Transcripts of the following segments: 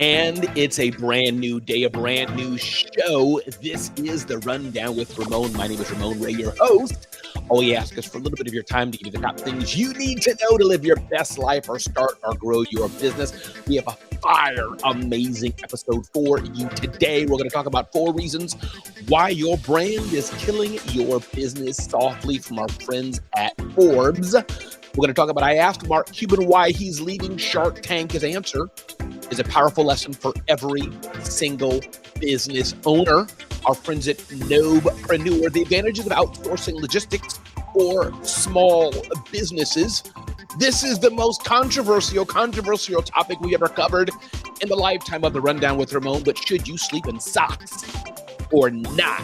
And it's a brand new day, a brand new show. This is the Rundown with Ramon. My name is Ramon Ray, your host. All we ask is for a little bit of your time to give you the top things you need to know to live your best life or start or grow your business. We have a amazing episode for you today. We're going to talk about 4 reasons why your brand is killing your business softly from our friends at Forbes. We're going to talk about, I asked Mark Cuban why he's leaving Shark Tank. His answer is a powerful lesson for every single business owner. Our friends at Nobepreneur, the advantages of outsourcing logistics for small businesses. This is the most controversial topic we ever covered in the lifetime of the Rundown with Ramon. But should you sleep in socks or not?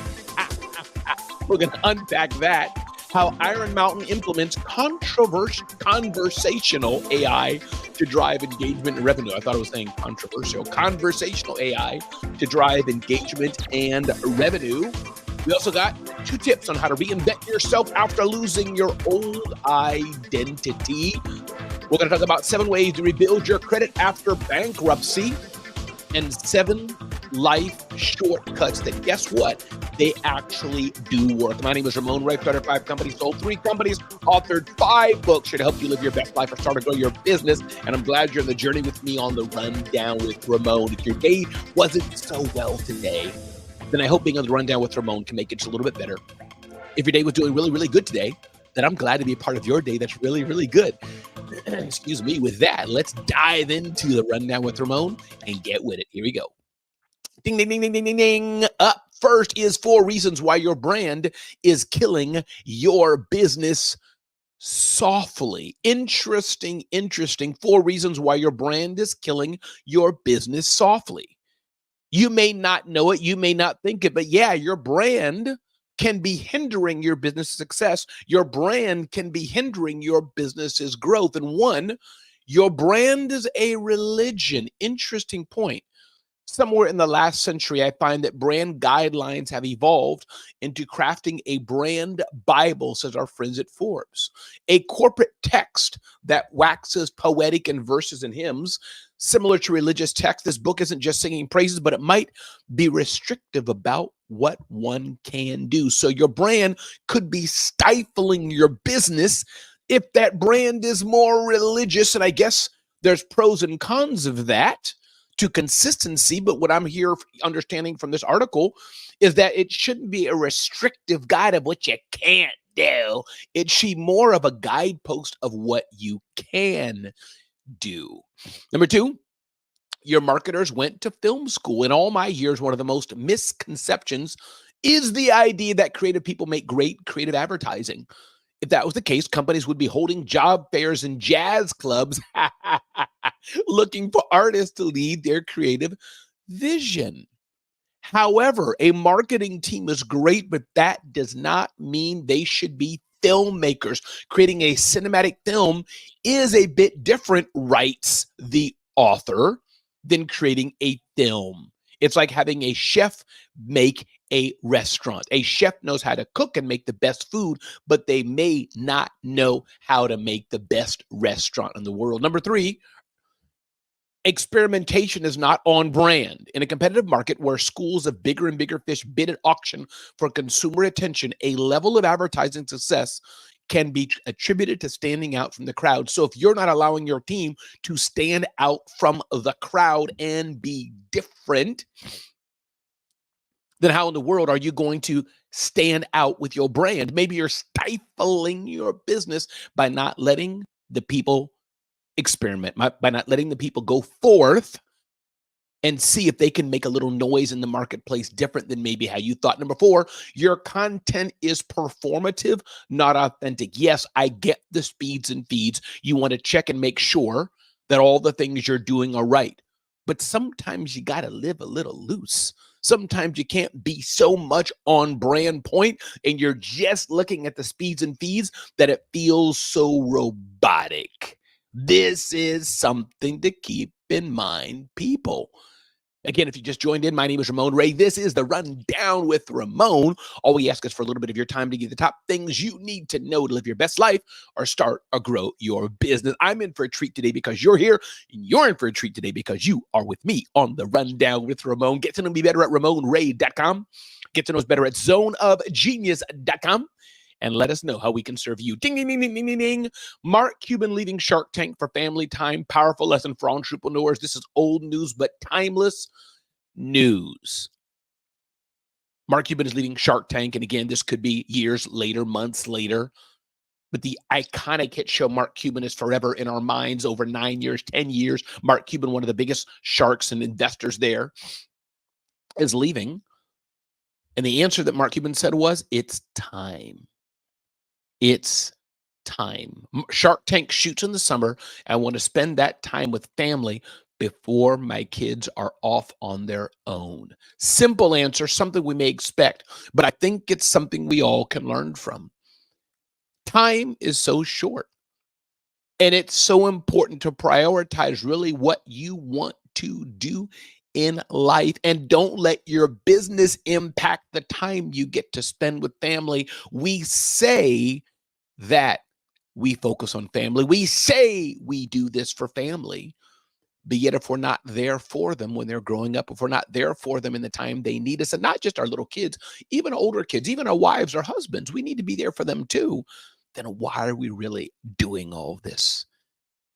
We're going to unpack that. How Iron Mountain implements conversational AI to drive engagement and revenue. I thought I was saying controversial. Conversational AI to drive engagement and revenue. We also got 2 tips on how to reinvent yourself after losing your old identity. We're going to talk about 7 ways to rebuild your credit after bankruptcy and 7 life shortcuts that, guess what? They actually do work. My name is Ramon Ray, started 5 companies, sold 3 companies, authored 5 books here to help you live your best life or start or grow your business. And I'm glad you're on the journey with me on the Rundown with Ramon. If your day wasn't so well today, then I hope being on the Rundown with Ramon can make it just a little bit better. If your day was doing really, really good today, then I'm glad to be a part of your day that's really, really good. Excuse me. With that, let's dive into the Rundown with Ramon and get with it. Here we go. Ding, ding, ding, ding, ding, ding, ding. Up first is 4 reasons why your brand is killing your business softly. Interesting. 4 reasons why your brand is killing your business softly. You may not know it, you may not think it, but yeah, your brand can be hindering your business success. Your brand can be hindering your business's growth. And 1, your brand is a religion. Interesting point. Somewhere in the last century, I find that brand guidelines have evolved into crafting a brand Bible, says our friends at Forbes, a corporate text that waxes poetic in verses and hymns. Similar to religious text, this book isn't just singing praises, but it might be restrictive about what one can do. So your brand could be stifling your business if that brand is more religious. And I guess there's pros and cons of that to consistency, but what I'm here understanding from this article is that it shouldn't be a restrictive guide of what you can't do. It should be more of a guidepost of what you can do. Number 2, your marketers went to film school. In all my years, one of the most misconceptions is the idea that creative people make great creative advertising. If that was the case, companies would be holding job fairs and jazz clubs looking for artists to lead their creative vision. However, a marketing team is great, but that does not mean they should be filmmakers. Creating a cinematic film is a bit different, writes the author, than creating a film. It's like having a chef make a restaurant. A chef knows how to cook and make the best food, but they may not know how to make the best restaurant in the world. Number 3, experimentation is not on brand. In a competitive market where schools of bigger and bigger fish bid at auction for consumer attention, a level of advertising success can be attributed to standing out from the crowd. So if you're not allowing your team to stand out from the crowd and be different, then how in the world are you going to stand out with your brand? Maybe you're stifling your business by not letting the people experiment, by not letting the people go forth and see if they can make a little noise in the marketplace different than maybe how you thought. Number 4, your content is performative, not authentic. Yes, I get the speeds and feeds. You want to check and make sure that all the things you're doing are right. But sometimes you got to live a little loose. Sometimes you can't be so much on brand point and you're just looking at the speeds and feeds that it feels so robotic. This is something to keep in mind, people. Again, if you just joined in, my name is Ramon Ray. This is the Rundown with Ramon. All we ask is for a little bit of your time to give the top things you need to know to live your best life or start or grow your business. I'm in for a treat today because you're here, and you're in for a treat today because you are with me on the Rundown with Ramon. Get to know me better at RamonRay.com. Get to know us better at ZoneOfGenius.com. And let us know how we can serve you. Ding, ding, ding, ding, ding, ding, ding. Mark Cuban leaving Shark Tank for family time. Powerful lesson for entrepreneurs. This is old news, but timeless news. Mark Cuban is leaving Shark Tank. And again, this could be years later, months later. But the iconic hit show Mark Cuban is forever in our minds. Over 9 years, 10 years. Mark Cuban, one of the biggest sharks and investors there, is leaving. And the answer that Mark Cuban said was, it's time. It's time. Shark Tank shoots in the summer. I want to spend that time with family before my kids are off on their own. Simple answer, something we may expect, but I think it's something we all can learn from. Time is so short, and it's so important to prioritize really what you want to do in life, and don't let your business impact the time you get to spend with family. We say that we focus on family. We say we do this for family, but yet if we're not there for them when they're growing up, if we're not there for them in the time they need us, and not just our little kids, even older kids, even our wives or husbands, we need to be there for them too, then why are we really doing all this?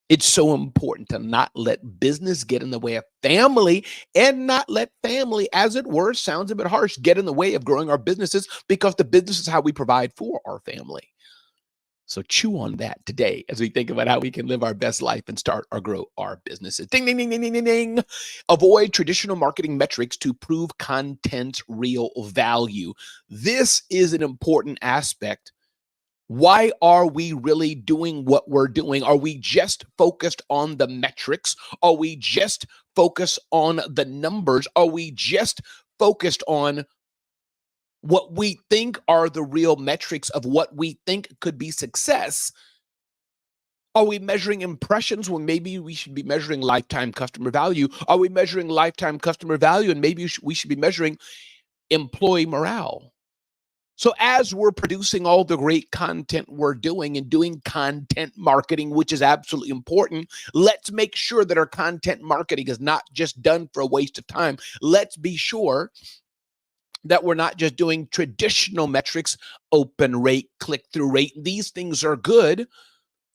It's so important to not let business get in the way of family, and not let family, as it were, sounds a bit harsh, get in the way of growing our businesses, because the business is how we provide for our family. So chew on that today as we think about how we can live our best life and start or grow our businesses. Ding, ding, ding, ding, ding, ding, ding. Avoid traditional marketing metrics to prove content's real value. This is an important aspect. Why are we really doing what we're doing? Are we just focused on the metrics? Are we just focused on the numbers? Are we just focused on what we think are the real metrics of what we think could be success? Are we measuring impressions when maybe we should be measuring lifetime customer value? Are we measuring lifetime customer value and maybe we should be measuring employee morale? So as we're producing all the great content we're doing and doing content marketing, which is absolutely important, let's make sure that our content marketing is not just done for a waste of time. Let's be sure that we're not just doing traditional metrics, open rate, click-through rate. These things are good,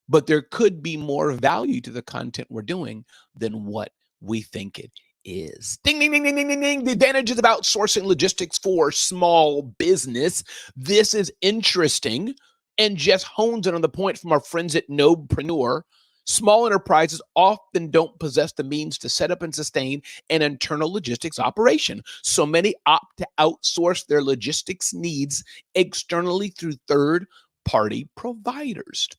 but there could be more value to the content we're doing than what we think it is. Ding, ding, ding, ding, ding, ding, ding. The advantages of outsourcing logistics for small business. This is interesting and just hones in on the point from our friends at Nobepreneur. Small enterprises often don't possess the means to set up and sustain an internal logistics operation. So many opt to outsource their logistics needs externally through third-party providers.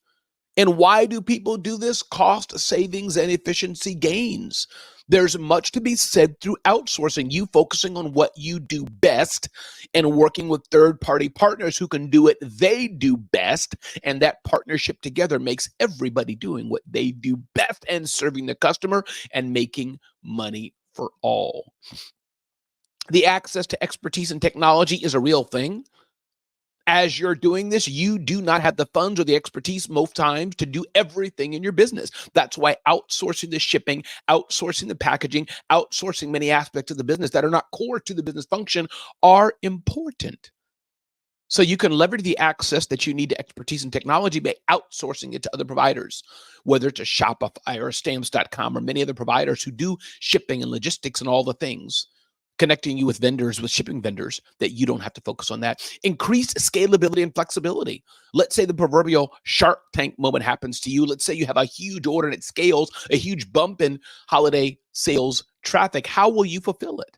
And why do people do this? Cost savings and efficiency gains. There's much to be said through outsourcing, you focusing on what you do best and working with third-party partners who can do what they do best. And that partnership together makes everybody doing what they do best and serving the customer and making money for all. The access to expertise and technology is a real thing. As you're doing this, you do not have the funds or the expertise most times to do everything in your business. That's why outsourcing the shipping, outsourcing the packaging, outsourcing many aspects of the business that are not core to the business function are important. So you can leverage the access that you need to expertise and technology by outsourcing it to other providers, whether it's a Shopify or a Stamps.com or many other providers who do shipping and logistics and all the things. Connecting you with vendors, with shipping vendors, that you don't have to focus on that. Increased scalability and flexibility. Let's say the proverbial Shark Tank moment happens to you. Let's say you have a huge order and it scales, a huge bump in holiday sales traffic. How will you fulfill it?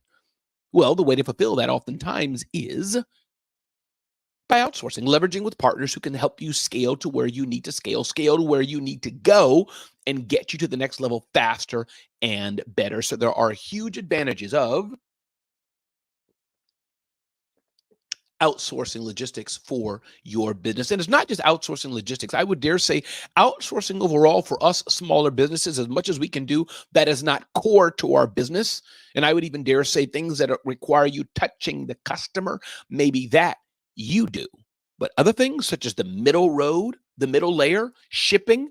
Well, the way to fulfill that oftentimes is by outsourcing, leveraging with partners who can help you scale to where you need to scale to where you need to go, and get you to the next level faster and better. So there are huge advantages of outsourcing logistics for your business. And it's not just outsourcing logistics. I would dare say outsourcing overall for us smaller businesses, as much as we can do that is not core to our business. And I would even dare say things that require you touching the customer, maybe that you do. But other things such as the middle road, the middle layer, shipping,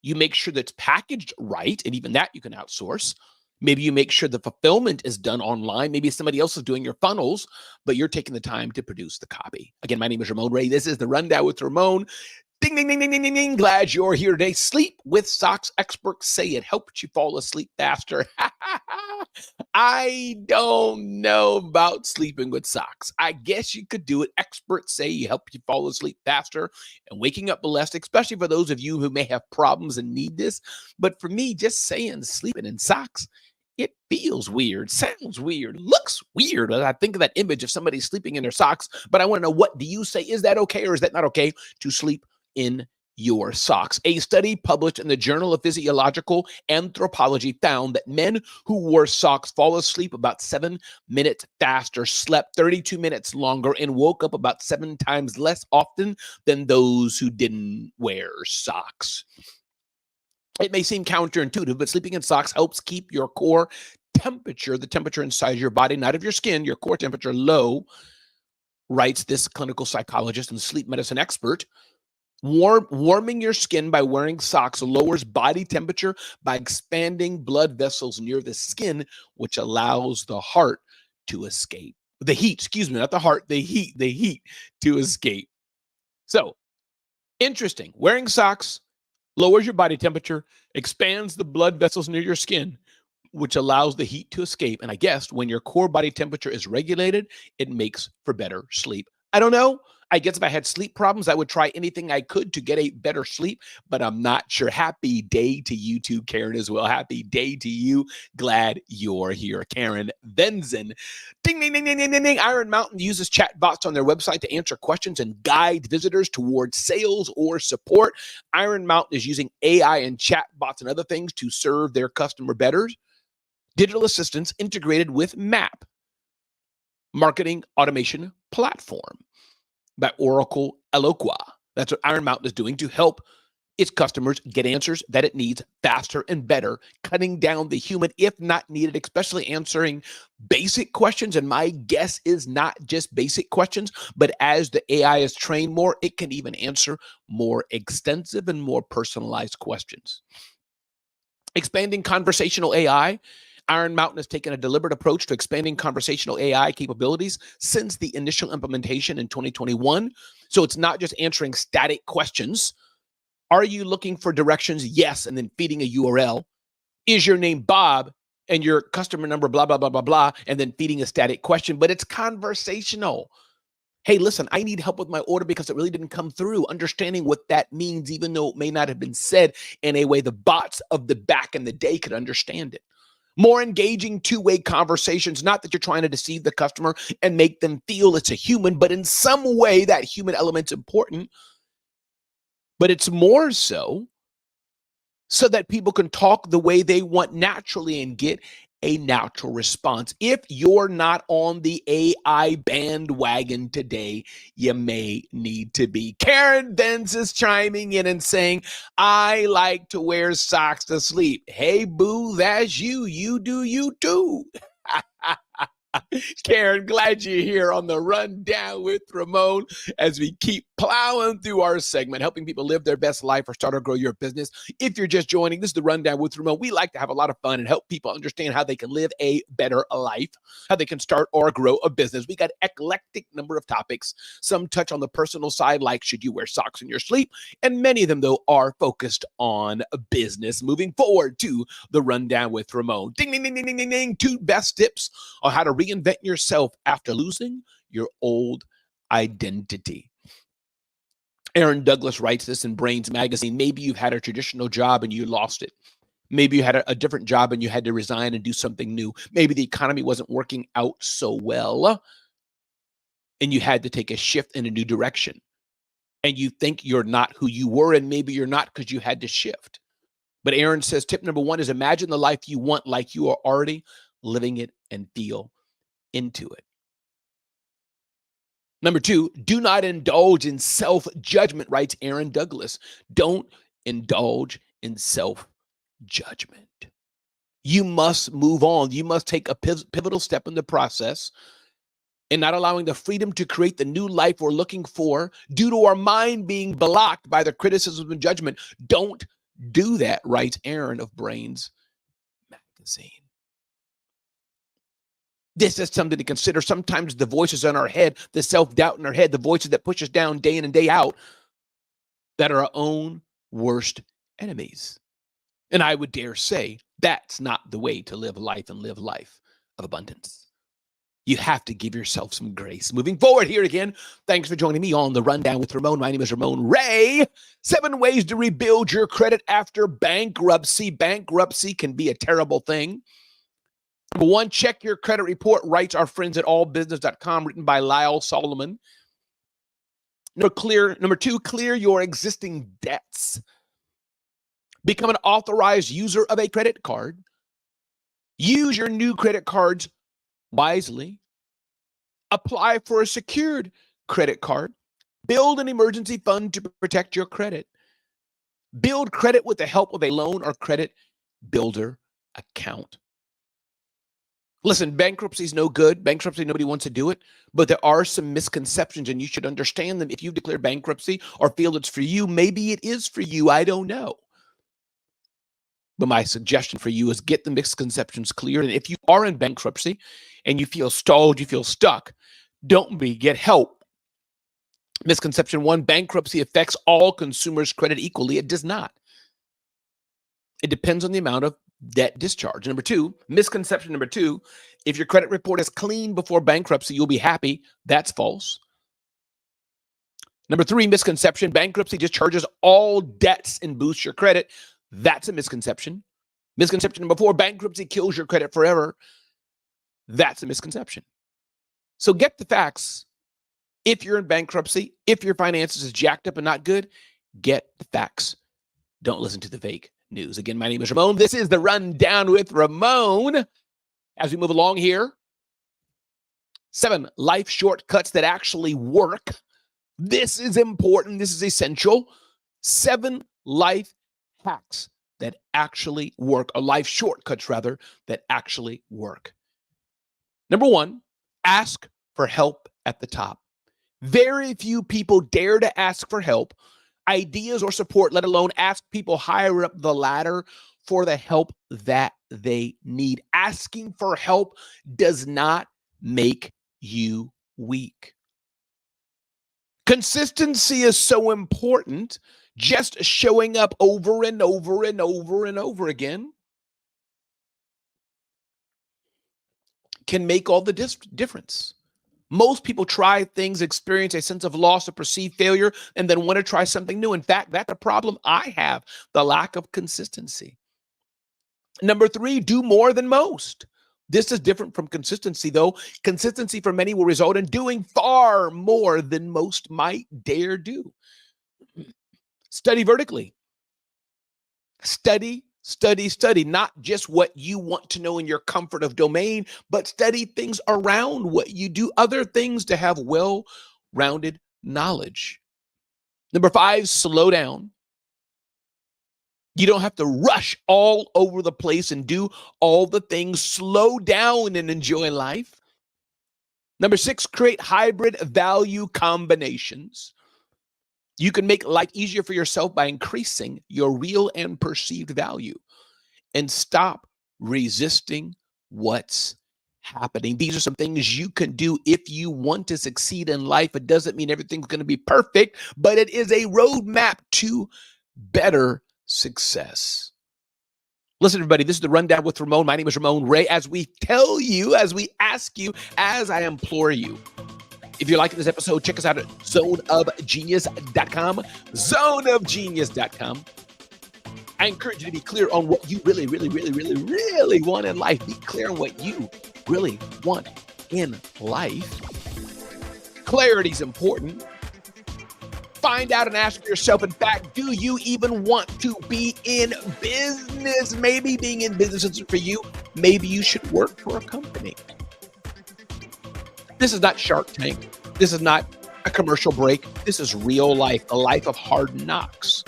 you make sure that's packaged right, and even that you can outsource. Maybe you make sure the fulfillment is done online. Maybe somebody else is doing your funnels, but you're taking the time to produce the copy. Again, my name is Ramon Ray. This is the Rundown with Ramon. Ding, ding, ding, ding, ding, ding, ding. Glad you're here today. Sleep with socks. Experts say it helps you fall asleep faster. I don't know about sleeping with socks. I guess you could do it. Experts say you help you fall asleep faster and waking up less, especially for those of you who may have problems and need this. But for me, just saying sleeping in socks, it feels weird, sounds weird, looks weird. I think of that image of somebody sleeping in their socks, but I want to know, what do you say? Is that okay or is that not okay to sleep in your socks? A study published in the Journal of Physiological Anthropology found that men who wore socks fall asleep about 7 minutes faster, slept 32 minutes longer, and woke up about 7 times less often than those who didn't wear socks. It may seem counterintuitive, but sleeping in socks helps keep your core temperature, the temperature inside your body, not of your skin, your core temperature, low, writes this clinical psychologist and sleep medicine expert. Warming your skin by wearing socks lowers body temperature by expanding blood vessels near the skin, which allows the heart to escape. The heat, excuse me, not the heart, the heat to escape. So, interesting. Wearing socks lowers your body temperature, expands the blood vessels near your skin, which allows the heat to escape. And I guess when your core body temperature is regulated, it makes for better sleep. I don't know. I guess if I had sleep problems, I would try anything I could to get a better sleep, but I'm not sure. Happy day to you too, Karen, as well. Happy day to you. Glad you're here, Karen Venzen. Ding, ding, ding, ding, ding, ding, ding. Iron Mountain uses chatbots on their website to answer questions and guide visitors towards sales or support. Iron Mountain is using AI and chatbots and other things to serve their customer better. Digital assistants integrated with MAP, marketing automation platform, by Oracle Eloqua. That's what Iron Mountain is doing to help its customers get answers that it needs faster and better, cutting down the human if not needed, especially answering basic questions. And my guess is not just basic questions, but as the AI is trained more, it can even answer more extensive and more personalized questions. Expanding conversational AI. Iron Mountain has taken a deliberate approach to expanding conversational AI capabilities since the initial implementation in 2021. So it's not just answering static questions. Are you looking for directions? Yes. And then feeding a URL. Is your name Bob? And your customer number, blah, blah, blah, blah, blah. And then feeding a static question, but it's conversational. Hey, listen, I need help with my order because it really didn't come through. Understanding what that means, even though it may not have been said in a way the bots of the back in the day could understand it. More engaging two-way conversations, not that you're trying to deceive the customer and make them feel it's a human, but in some way that human element's important. But it's more so that people can talk the way they want naturally and get a natural response. If you're not on the AI bandwagon today, you may need to be. Karen Benz is chiming in and saying, I like to wear socks to sleep. Hey, boo, that's you. You do you too. Karen, glad you're here on the Rundown with Ramon as we keep plowing through our segment, helping people live their best life or start or grow your business. If you're just joining, this is the Rundown with Ramon. We like to have a lot of fun and help people understand how they can live a better life, how they can start or grow a business. We got an eclectic number of topics. Some touch on the personal side, like should you wear socks in your sleep? And many of them, though, are focused on business. Moving forward to the Rundown with Ramon. Ding, ding, ding, ding, ding, ding, ding. 2 best tips on how to reinvent yourself after losing your old identity. Aaron Douglas writes this in Brains Magazine. Maybe you've had a traditional job and you lost it. Maybe you had a different job and you had to resign and do something new. Maybe the economy wasn't working out so well and you had to take a shift in a new direction. And you think you're not who you were, and maybe you're not because you had to shift. But Aaron says tip number 1 is imagine the life you want like you are already living it and feel into it. Number 2, do not indulge in self-judgment, writes Aaron Douglas. Don't indulge in self-judgment. You must move on. You must take a pivotal step in the process and not allowing the freedom to create the new life we're looking for due to our mind being blocked by the criticism and judgment. Don't do that, writes Aaron of Brains Magazine. This is something to consider. Sometimes the voices in our head, the self-doubt in our head, the voices that push us down day in and day out, that are our own worst enemies. And I would dare say that's not the way to live life and live life of abundance. You have to give yourself some grace. Moving forward here again, thanks for joining me on The Rundown with Ramon. My name is Ramon Ray. 7 ways to rebuild your credit after bankruptcy. Bankruptcy can be a terrible thing. Number 1, check your credit report, writes our friends at allbusiness.com, written by Lyle Solomon. Number 2, clear your existing debts. Become an authorized user of a credit card. Use your new credit cards wisely. Apply for a secured credit card. Build an emergency fund to protect your credit. Build credit with the help of a loan or credit builder account. Listen, bankruptcy is no good. Bankruptcy, nobody wants to do it, but there are some misconceptions and you should understand them. If you declare bankruptcy or feel it's for you, maybe it is for you. I don't know. But my suggestion for you is get the misconceptions cleared. And if you are in bankruptcy and you feel stalled, you feel stuck, don't get help. Misconception 1, bankruptcy affects all consumers' credit equally. It does not. It depends on the amount of debt discharge. Misconception number 2, if your credit report is clean before bankruptcy, you'll be happy. That's false. Number 3, misconception, bankruptcy discharges all debts and boosts your credit. That's a misconception. Misconception number 4, bankruptcy kills your credit forever. That's a misconception. So get the facts. If you're in bankruptcy, if your finances is jacked up and not good, get the facts. Don't listen to the fake news. Again, my name is Ramon. This is The Rundown with Ramon. As we move along here, 7 life shortcuts that actually work. This is important. This is essential. 7 life hacks that actually work, or life shortcuts rather, that actually work. Number 1, ask for help at the top. Very few people dare to ask for help, ideas, or support, let alone ask people higher up the ladder for the help that they need. Asking for help does not make you weak. Consistency is so important. Just showing up over and over and over and over again can make all the difference. Most people try things, experience a sense of loss or perceived failure, and then want to try something new. In fact, that's a problem I have, the lack of consistency. Number 3, do more than most. This is different from consistency, though. Consistency for many will result in doing far more than most might dare do. Study vertically. Study, not just what you want to know in your comfort of domain, but study things around what you do, other things to have well-rounded knowledge. Number 5, slow down. You don't have to rush all over the place and do all the things. Slow down and enjoy life. Number 6, create hybrid value combinations. You can make life easier for yourself by increasing your real and perceived value, and stop resisting what's happening. These are some things you can do if you want to succeed in life. It doesn't mean everything's going to be perfect, but it is a roadmap to better success. Listen, everybody, this is The Rundown with Ramon. My name is Ramon Ray. As we tell you, as we ask you, as I implore you, if you're liking this episode, check us out at zoneofgenius.com, zoneofgenius.com. I encourage you to be clear on what you really want in life. Be clear on what you really want in life. Clarity is important. Find out and ask yourself, in fact, do you even want to be in business? Maybe being in business isn't for you. Maybe you should work for a company. This is not Shark Tank. This is not a commercial break. This is real life, a life of hard knocks.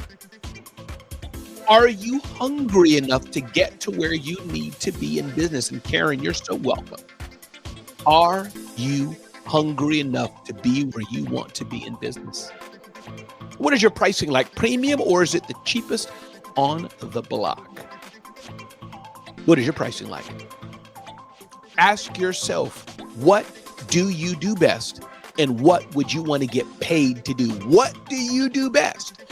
Are you hungry enough to get to where you need to be in business? And Karen, you're so welcome. Are you hungry enough to be where you want to be in business? What is your pricing like? Premium, or is it the cheapest on the block? What is your pricing like? Ask yourself, what do you do best? And what would you want to get paid to do? What do you do best?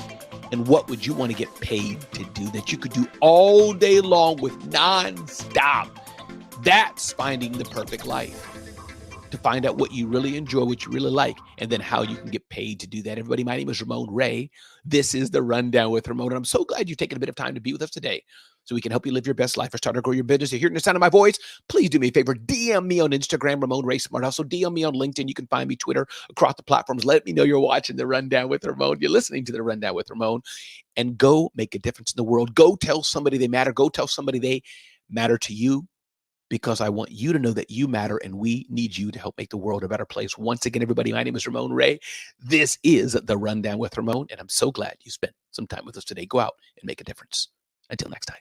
And what would you want to get paid to do that you could do all day long with nonstop? That's finding the perfect life. To find out what you really enjoy, what you really like, and then how you can get paid to do that. Everybody, my name is Ramon Ray. This is The Rundown with Ramon, and I'm so glad you've taken a bit of time to be with us today so we can help you live your best life or start to grow your business. You're hearing the sound of my voice, please do me a favor. DM me on Instagram, Ramon Ray Smart Hustle. DM me on LinkedIn. You can find me Twitter, across the platforms. Let me know you're watching The Rundown with Ramon. You're listening to The Rundown with Ramon. And go make a difference in the world. Go tell somebody they matter. Go tell somebody they matter to you. Because I want you to know that you matter, and we need you to help make the world a better place. Once again, everybody, my name is Ramon Ray. This is The Rundown with Ramon, and I'm so glad you spent some time with us today. Go out and make a difference. Until next time.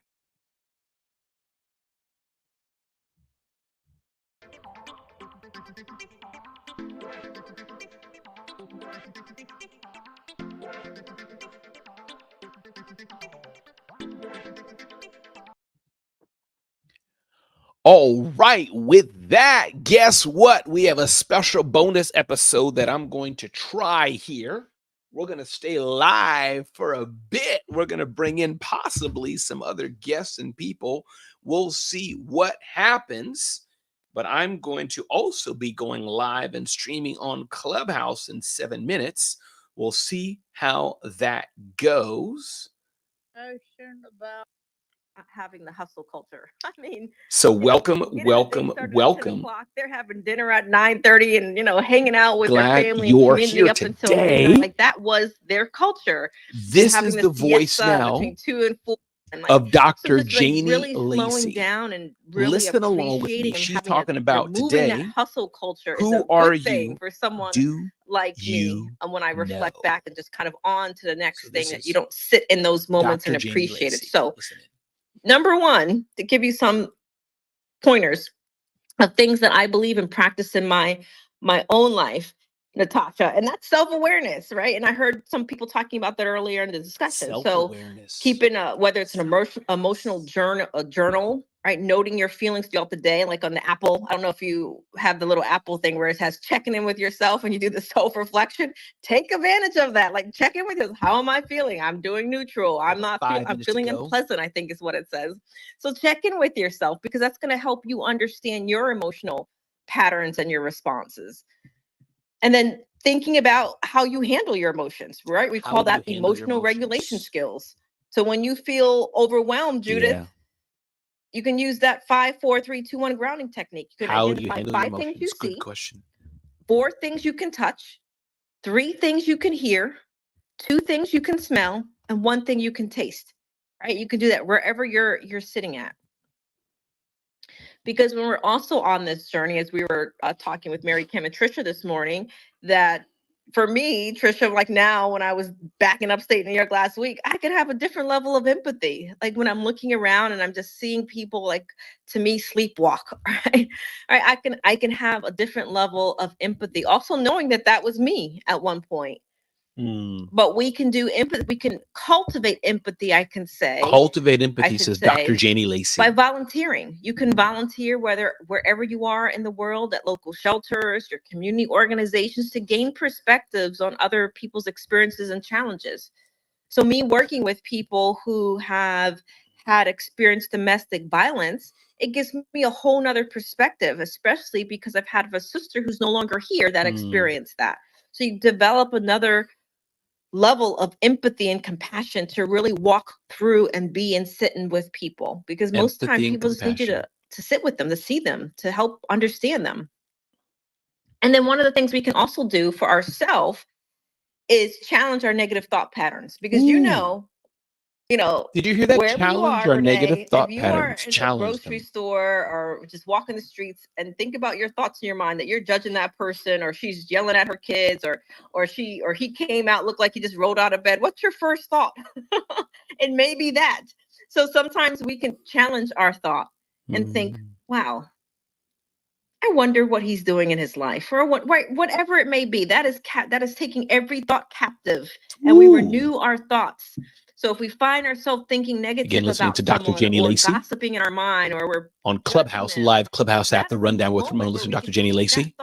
All right, with that, guess what? We have a special bonus episode that I'm going to try here. We're going to stay live for a bit. We're going to bring in possibly some other guests and people. We'll see what happens. But I'm going to also be going live and streaming on Clubhouse in 7 minutes. We'll see how that goes. About having the hustle culture. I mean, so welcome. They're having dinner at 9:30 and hanging out with Glad their family you're and community here up until today. midnight. Like that was their culture. This is the voice now between 2 and 4. And of Dr. just Janie really Lacey. slowing down and really Listen along with me. appreciating and She's having talking about removing today. that hustle culture Who is a are good thing you? for someone Do like me. you And when I reflect know? back and just kind of on to the next So thing this that is you don't sit in those moments Dr. and Janie appreciate it. Lacey. So Listen in. number one, to give you some pointers of things that I believe and practice in my own life, Natasha, and that's self-awareness, right? And I heard some people talking about that earlier in the discussion. So Self-awareness. keeping whether it's an emotional journal, right? Noting your feelings throughout the day, like on the Apple. I don't know if you have the little Apple thing where it has checking in with yourself and you do the self-reflection. Take advantage of that. Like check in with yourself. How am I feeling? I'm doing neutral. I'm not I'm feeling unpleasant, I think is what it says. So check in with yourself because that's going to help you understand your emotional patterns and your responses. And then thinking about how you handle your emotions, right? We call that emotional regulation skills. So when you feel overwhelmed, Judith, you can use that 5, 4, 3, 2, 1 grounding technique. You can identify 5 things you see, 4 things you can touch, 3 things you can hear, 2 things you can smell, and 1 thing you can taste. Right? You can do that wherever you're sitting at. Because when we're also on this journey, as we were talking with Mary Kim and Trisha this morning, that for me, Trisha, like now when I was back in upstate New York last week, I could have a different level of empathy. Like when I'm looking around and I'm just seeing people, like to me, sleepwalk, right? I can have a different level of empathy. Also knowing that that was me at one point. But we can do empathy. We can cultivate empathy, I can say. Cultivate empathy, says Dr. Janie Lacey. By volunteering. You can volunteer wherever you are in the world, at local shelters, your community organizations, to gain perspectives on other people's experiences and challenges. So me working with people who have had experienced domestic violence, it gives me a whole nother perspective, especially because I've had a sister who's no longer here that experienced that. So you develop another level of empathy and compassion to really walk through and be and sitting with people, because most time people just need you to sit with them, to see them, to help understand them. And then one of the things we can also do for ourselves is challenge our negative thought patterns, because Did you hear that? Wherever you Challenge are, our negative Renee, if thought you are patterns. in a Challenge grocery them. store or just walking the streets and think about your thoughts in your mind that you're judging that person, or she's yelling at her kids, or he came out, looked like he just rolled out of bed. What's your first thought? It may be that. So sometimes we can challenge our thought and think, wow, I wonder what he's doing in his life, or whatever it may be. That is taking every thought captive, and we renew our thoughts. So if we find ourselves thinking negative listening about to Dr. someone, Jenny or Lacey gossiping in our mind, or we're on Clubhouse, live Clubhouse app, The Rundown with Ramon. Listen to Dr. Jenny Lacey.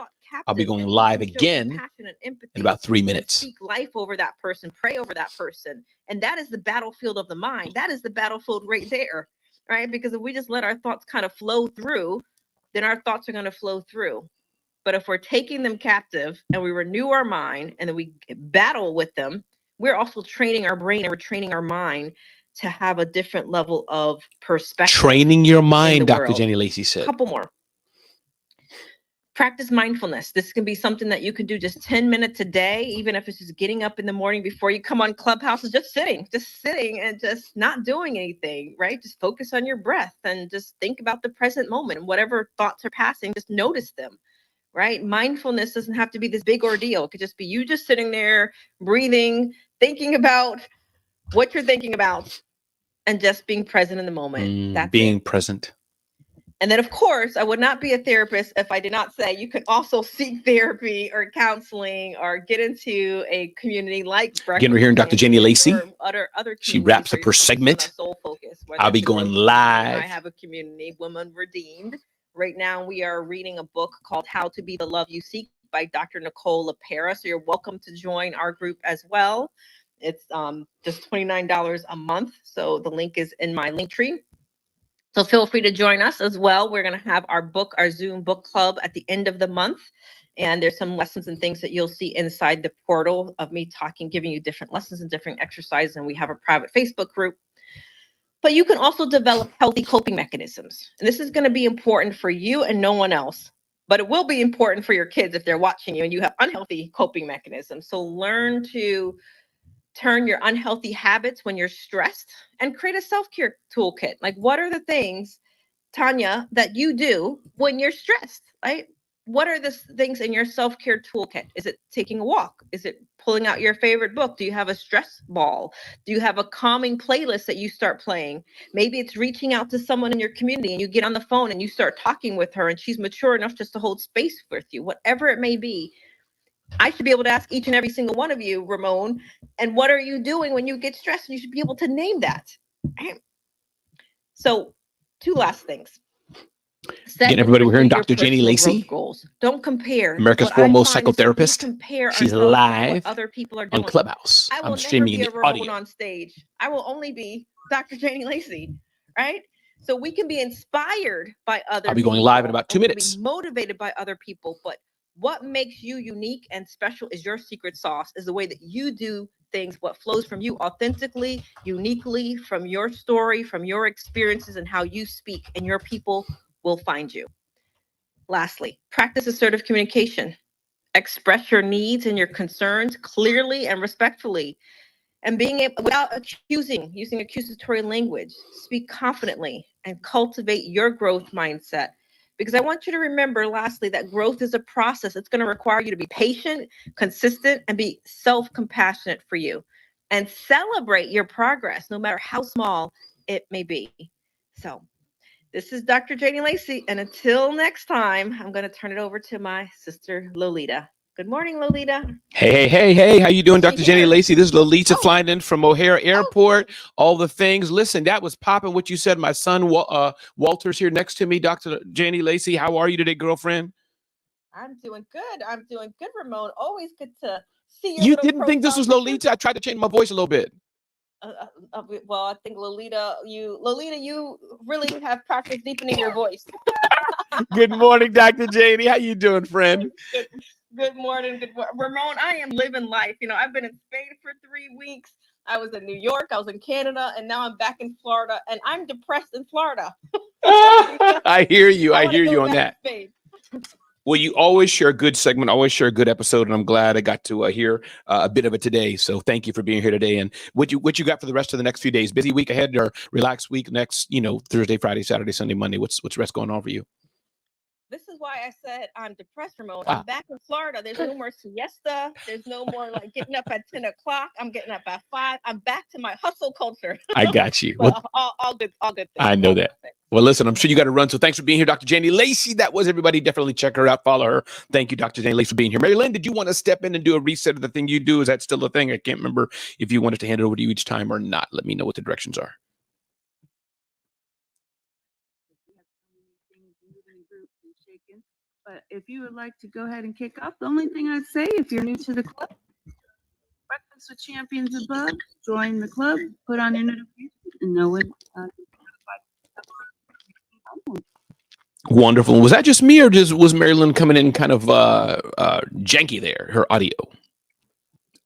I'll be going live again in about 3 minutes. Speak life over that person, pray over that person. And that is the battlefield of the mind. That is the battlefield right there, right? Because if we just let our thoughts kind of flow through, then our thoughts are going to flow through. But if we're taking them captive and we renew our mind and then we battle with them, we're also training our brain and we're training our mind to have a different level of perspective. Training your mind, Dr. Jenny Lacey said. A couple more. Practice mindfulness. This can be something that you can do just 10 minutes a day, even if it's just getting up in the morning before you come on Clubhouse, just sitting and just not doing anything, right? Just focus on your breath and just think about the present moment. Whatever thoughts are passing, just notice them, right? Mindfulness doesn't have to be this big ordeal. It could just be you just sitting there, breathing, thinking about what you're thinking about, and just being present in the moment. That's being it. present. And then, of course, I would not be a therapist if I did not say you can also seek therapy or counseling or get into a community like Again, we're hearing Dr. Jenny Lacey. Other she wraps up her segment. Soul focus. I'll be going live. I have a community, Women Redeemed. Right now, we are reading a book called How to Be the Love You Seek by Dr. Nicole LaPera. So you're welcome to join our group as well. It's just $29 a month. So the link is in my link tree. So feel free to join us as well. We're going to have our Zoom book club at the end of the month. And there's some lessons and things that you'll see inside the portal of me talking, giving you different lessons and different exercises. And we have a private Facebook group. But you can also develop healthy coping mechanisms. And this is going to be important for you and no one else. But it will be important for your kids if they're watching you and you have unhealthy coping mechanisms. So learn to turn your unhealthy habits when you're stressed and create a self-care toolkit. Like, what are the things, Tanya, that you do when you're stressed, right? What are the things in your self-care toolkit? Is it taking a walk? Is it pulling out your favorite book? Do you have a stress ball? Do you have a calming playlist that you start playing? Maybe it's reaching out to someone in your community and you get on the phone and you start talking with her and she's mature enough just to hold space with you, whatever it may be. I should be able to ask each and every single one of you, Ramon, and what are you doing when you get stressed? And you should be able to name that. Right? So 2 last things. Again, everybody, we're hearing Dr. Jenny Lacey. Goals. Don't compare. America's foremost psychotherapist. She's live other people are doing on Clubhouse. I will I'm streaming never be in the a Ramon audio. on stage. I will only be Dr. Jenny Lacey, right? So we can be inspired by other people. I'll be going live in about 2 minutes. Be motivated by other people, but what makes you unique and special is your secret sauce, is the way that you do things, what flows from you authentically, uniquely, from your story, from your experiences, and how you speak, and your people will find you. Lastly, practice assertive communication. Express your needs and your concerns clearly and respectfully, and being able, without using accusatory language. Speak confidently and cultivate your growth mindset. Because I want you to remember, lastly, that growth is a process. It's going to require you to be patient, consistent, and be self-compassionate for you. And celebrate your progress, no matter how small it may be. So this is Dr. Jenny Lacey. And until next time, I'm going to turn it over to my sister, Lolita. Good morning, Lolita. Hey. How you doing, Dr. Jenny Lacey? This is Lolita flying in from O'Hare Airport. All the things. Listen, that was popping what you said. My son, Walter's here next to me. Dr. Jenny Lacey, how are you today, girlfriend? I'm doing good, Ramon. Always good to see you. You didn't think this was Lolita? I tried to change my voice a little bit. Well, I think Lolita, you really have practiced deepening your voice. Good morning, Dr. Jenny. How you doing, friend? Good morning. Ramon, I am living life. I've been in Spain for 3 weeks. I was in New York. I was in Canada. And now I'm back in Florida. And I'm depressed in Florida. I hear you. I hear you on that. Well, you always share a good segment, always share a good episode, and I'm glad I got to hear a bit of it today. So thank you for being here today. And what you got for the rest of the next few days? Busy week ahead or relaxed week next? Thursday, Friday, Saturday, Sunday, Monday. What's the rest going on for you? This is why I said I'm depressed, Ramon. Ah. I'm back in Florida. There's no more siesta. There's no more like getting up at 10 o'clock. I'm getting up at 5. I'm back to my hustle culture. I got you. Well, all good things. I know that. Well, listen, I'm sure you got to run. So thanks for being here, Dr. Janie Lacey. That was everybody. Definitely check her out. Follow her. Thank you, Dr. Janie Lacey, for being here. Mary Lynn, did you want to step in and do a reset of the thing you do? Is that still a thing? I can't remember if you wanted to hand it over to you each time or not. Let me know what the directions are. But if you would like to go ahead and kick off, the only thing I'd say, if you're new to the club, Breakfast with Champions above, join the club, put on your notifications, and know when. Wonderful. Was that just me, or was Marilyn coming in kind of janky there, her audio?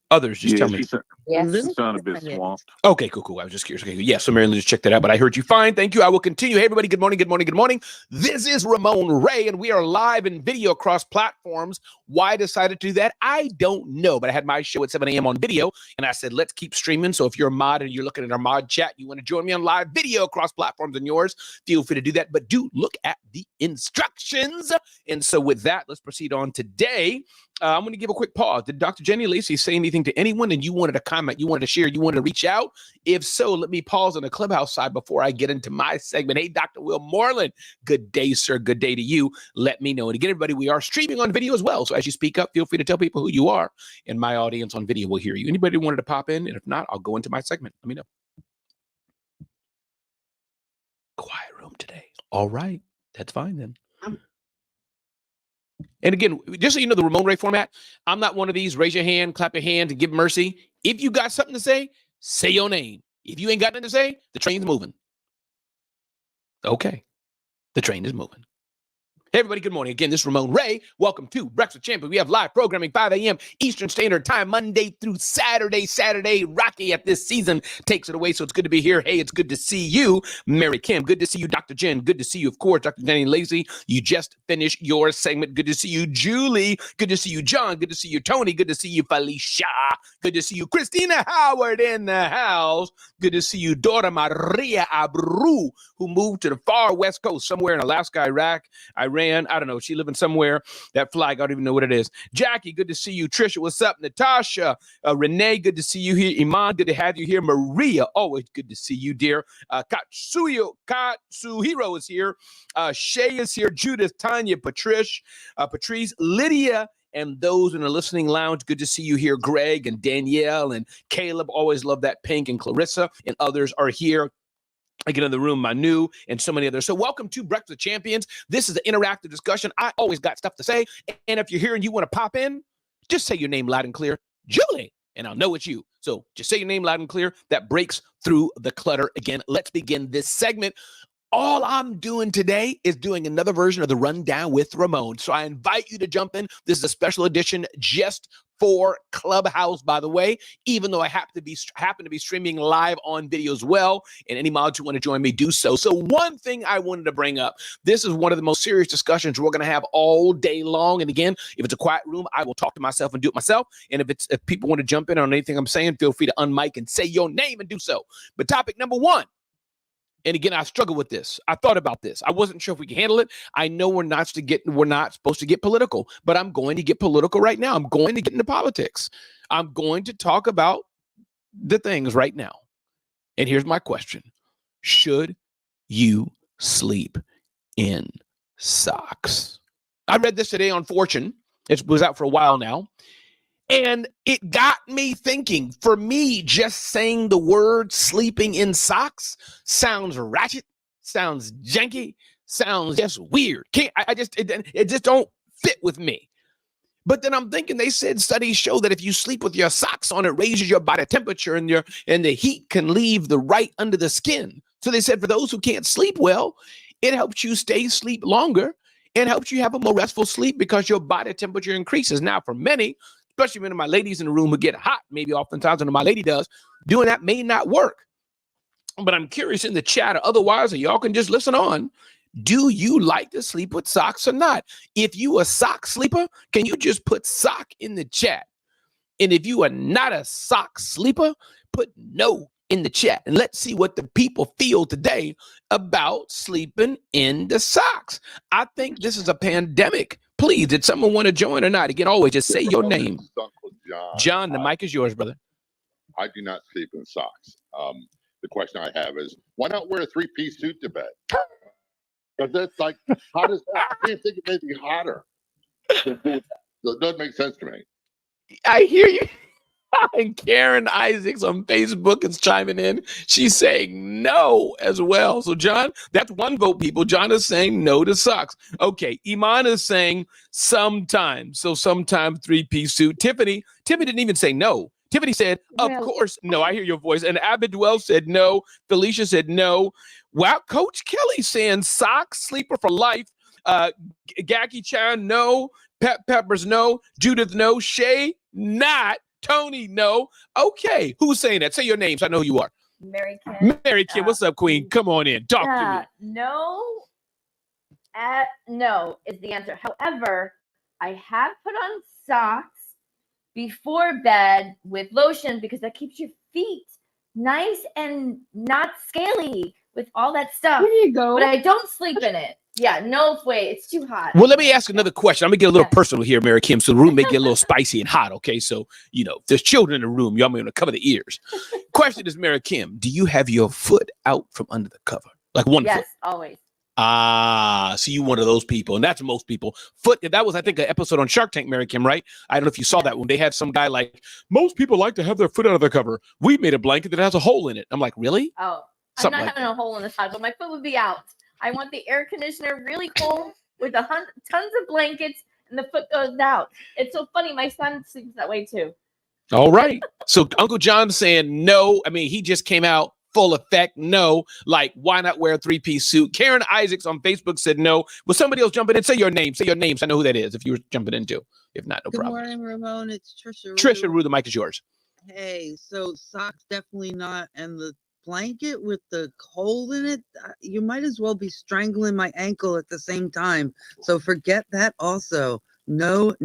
Others, just tell me. Yes. It sounded a bit swamped. Okay, cool. I was just curious. Okay, yeah, so Marilyn, just check that out, but I heard you fine. Thank you. I will continue. Hey, everybody, good morning. This is Ramon Ray, and we are live in video across platforms. Why I decided to do that, I don't know, but I had my show at 7 a.m. on video, and I said, let's keep streaming. So if you're a mod and you're looking at our mod chat, you want to join me on live video across platforms and yours, feel free to do that, but do look at the instructions. And so with that, let's proceed on today. I'm going to give a quick pause. Did Dr. Jenny Lacey say anything to anyone and you wanted to comment, you wanted to share, you wanted to reach out? If so, let me pause on the Clubhouse side before I get into my segment. Hey, Dr. Will Moreland, good day, sir. Good day to you. Let me know. And again, everybody, we are streaming on video as well. So as you speak up, feel free to tell people who you are, and my audience on video will hear you. Anybody wanted to pop in? And if not, I'll go into my segment. Let me know. Quiet room today. All right. That's fine then. And again, just so you know the Ramon Ray format, I'm not one of these raise your hand, clap your hands, and give mercy. If you got something to say your name. If you ain't got nothing to say, the train's moving. Okay. The train is moving. Hey, everybody, good morning. Again, this is Ramon Ray. Welcome to Breakfast with Champions. We have live programming 5 a.m. Eastern Standard Time, Monday through Saturday. Rocky at this season takes it away, so it's good to be here. Hey, it's good to see you, Mary Kim. Good to see you, Dr. Jen. Good to see you, of course, Dr. Jenny Lacey. You just finished your segment. Good to see you, Julie. Good to see you, John. Good to see you, Tony. Good to see you, Felicia. Good to see you, Christina Howard in the house. Good to see you, Dora Maria Abreu, who moved to the far west coast, somewhere in Alaska, Iraq, Iran. I don't know. She living somewhere. That flag, I don't even know what it is. Jackie, good to see you. Trisha, what's up? Natasha, Renee, good to see you here. Iman, good to have you here. Maria, always good to see you, dear. Katsuhiro is here. Shay is here. Judith, Tanya, Patrice, Lydia, and those in the listening lounge, good to see you here. Greg and Danielle and Caleb, always love that pink, and Clarissa and others are here. I get in the room, Manu, and so many others. So welcome to Breakfast with Champions. This is an interactive discussion. I always got stuff to say. And if you're here and you want to pop in, just say your name loud and clear, Julie, and I'll know it's you. So just say your name loud and clear. That breaks through the clutter. Again, let's begin this segment. All I'm doing today is doing another version of the Rundown with Ramon. So I invite you to jump in. This is a special edition just for Clubhouse, by the way, even though I happen to be streaming live on video as well. And any mods who want to join me, do so. So one thing I wanted to bring up, this is one of the most serious discussions we're going to have all day long. And again, if it's a quiet room, I will talk to myself and do it myself. And if people want to jump in on anything I'm saying, feel free to unmic and say your name and do so. But topic number one. And again, I struggle with this. I thought about this. I wasn't sure if we can handle it. I know we're not supposed to get political, but I'm going to get political right now. I'm going to get into politics. I'm going to talk about the things right now. And here's my question. Should you sleep in socks? I read this today on Fortune. It was out for a while now. And it got me thinking. For me, just saying the word sleeping in socks sounds ratchet, sounds janky, sounds just weird. It just don't fit with me. But then I'm thinking, they said studies show that if you sleep with your socks on, it raises your body temperature and the heat can leave the right under the skin. So they said for those who can't sleep well, it helps you stay asleep longer and helps you have a more restful sleep because your body temperature increases. Now, for many, especially when my ladies in the room who get hot, maybe oftentimes when my lady does, doing that may not work. But I'm curious in the chat or otherwise, or y'all can just listen on. Do you like to sleep with socks or not? If you a sock sleeper, can you just put sock in the chat? And if you are not a sock sleeper, put no in the chat. And let's see what the people feel today about sleeping in the socks. I think this is a pandemic. Please, did someone want to join or not? Again, always just say your name. Uncle John. John, the mic is yours, brother. I do not sleep in socks. The question I have is, why not wear a three-piece suit to bed? Because that's like, how does that? I can't think of anything hotter. So it doesn't make sense to me. I hear you. And Karen Isaacs on Facebook is chiming in. She's saying no as well. So, John, that's one vote, people. John is saying no to socks. Okay. Iman is saying sometimes. So, sometimes three-piece suit. Tiffany didn't even say no. Tiffany said, of course, no. I hear your voice. And Abidwell said no. Felicia said no. Wow. Coach Kelly saying socks, sleeper for life. Gaki Chan, no. Peppers, no. Judith, no. Shay, not. Tony, no. Okay. Who's saying that? Say your names. I know who you are. Mary Kim. Mary Kim, what's up, Queen? Come on in. Talk to me. No is the answer. However, I have put on socks before bed with lotion because that keeps your feet nice and not scaly with all that stuff. There you go. But I don't sleep in it. Yeah, no way. It's too hot. Well, let me ask another question. I'm going to get a little personal here, Mary Kim, so the room may get a little spicy and hot, okay? So, you know, if there's children in the room, y'all may want to cover the ears. Question is, Mary Kim, do you have your foot out from under the cover? Like one foot? Yes, always. So you one of those people, and that's most people. Foot, that was, I think, an episode on Shark Tank, Mary Kim, right? I don't know if you saw that one. They had some guy like, most people like to have their foot out of the cover. We made a blanket that has a hole in it. I'm like, really? Oh, Something I'm not like having a hole in the side, but my foot would be out. I want the air conditioner really cold with tons of blankets, and the foot goes out. It's so funny. My son sleeps that way too. All right. So Uncle John's saying no. I mean, he just came out full effect. No. Like, why not wear a three-piece suit? Karen Isaacs on Facebook said no. Was somebody else jumping in? Say your name. Say your names. I know who that is if you were jumping in too. If not, no problem. Good morning, Ramon. It's Trisha. Trisha Rue, the mic is yours. Hey, so socks definitely not, and the blanket with the hole in it, you might as well be strangling my ankle at the same time. So forget that also. No.